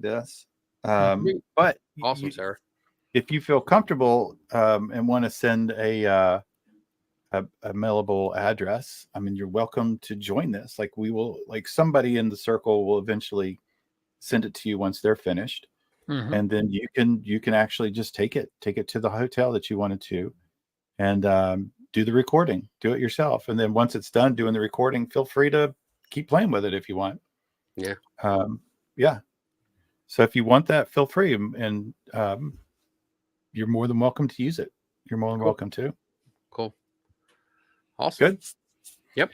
Speaker 2: this. But
Speaker 4: awesome, Sarah.
Speaker 2: If you feel comfortable and want to send a mailable address, I mean, you're welcome to join this. Like somebody in the circle will eventually send it to you once they're finished, and then you can actually just take it to the hotel that you wanted to, and do the recording, do it yourself, and then once it's done doing the recording, feel free to keep playing with it if you want. Yeah. So if you want that, feel free, and you're more than welcome to use it. You're more than welcome to.
Speaker 4: Cool. Awesome.
Speaker 2: Good. Yep.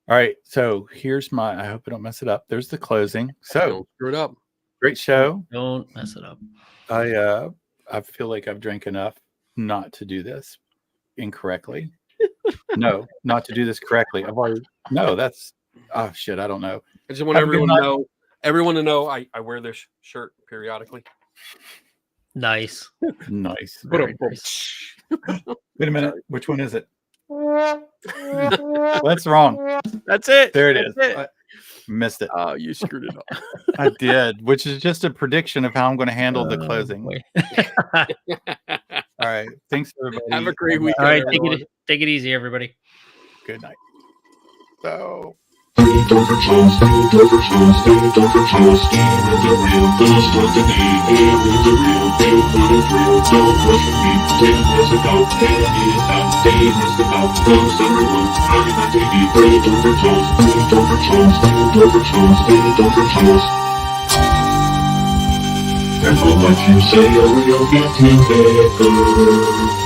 Speaker 2: All right. So here's I hope I don't mess it up. There's the closing. So
Speaker 4: don't screw it up.
Speaker 2: Great show.
Speaker 3: Don't mess it up.
Speaker 2: I feel like I've drank enough not to do this incorrectly. No, not to do this correctly. That's shit. I don't know.
Speaker 4: I just want everyone to know I wear this shirt periodically.
Speaker 3: Nice.
Speaker 2: Nice.
Speaker 3: Nice.
Speaker 2: Wait a minute. Which one is it? That's wrong.
Speaker 4: That's it.
Speaker 2: There it is. I missed it.
Speaker 4: Oh, you screwed it up.
Speaker 2: I did, which is just a prediction of how I'm going to handle the closing. All right. Thanks, everybody.
Speaker 4: Have a great weekend.
Speaker 3: All right. Take it easy, everybody.
Speaker 2: Good night. So.
Speaker 1: And we'll let you say a real getting better.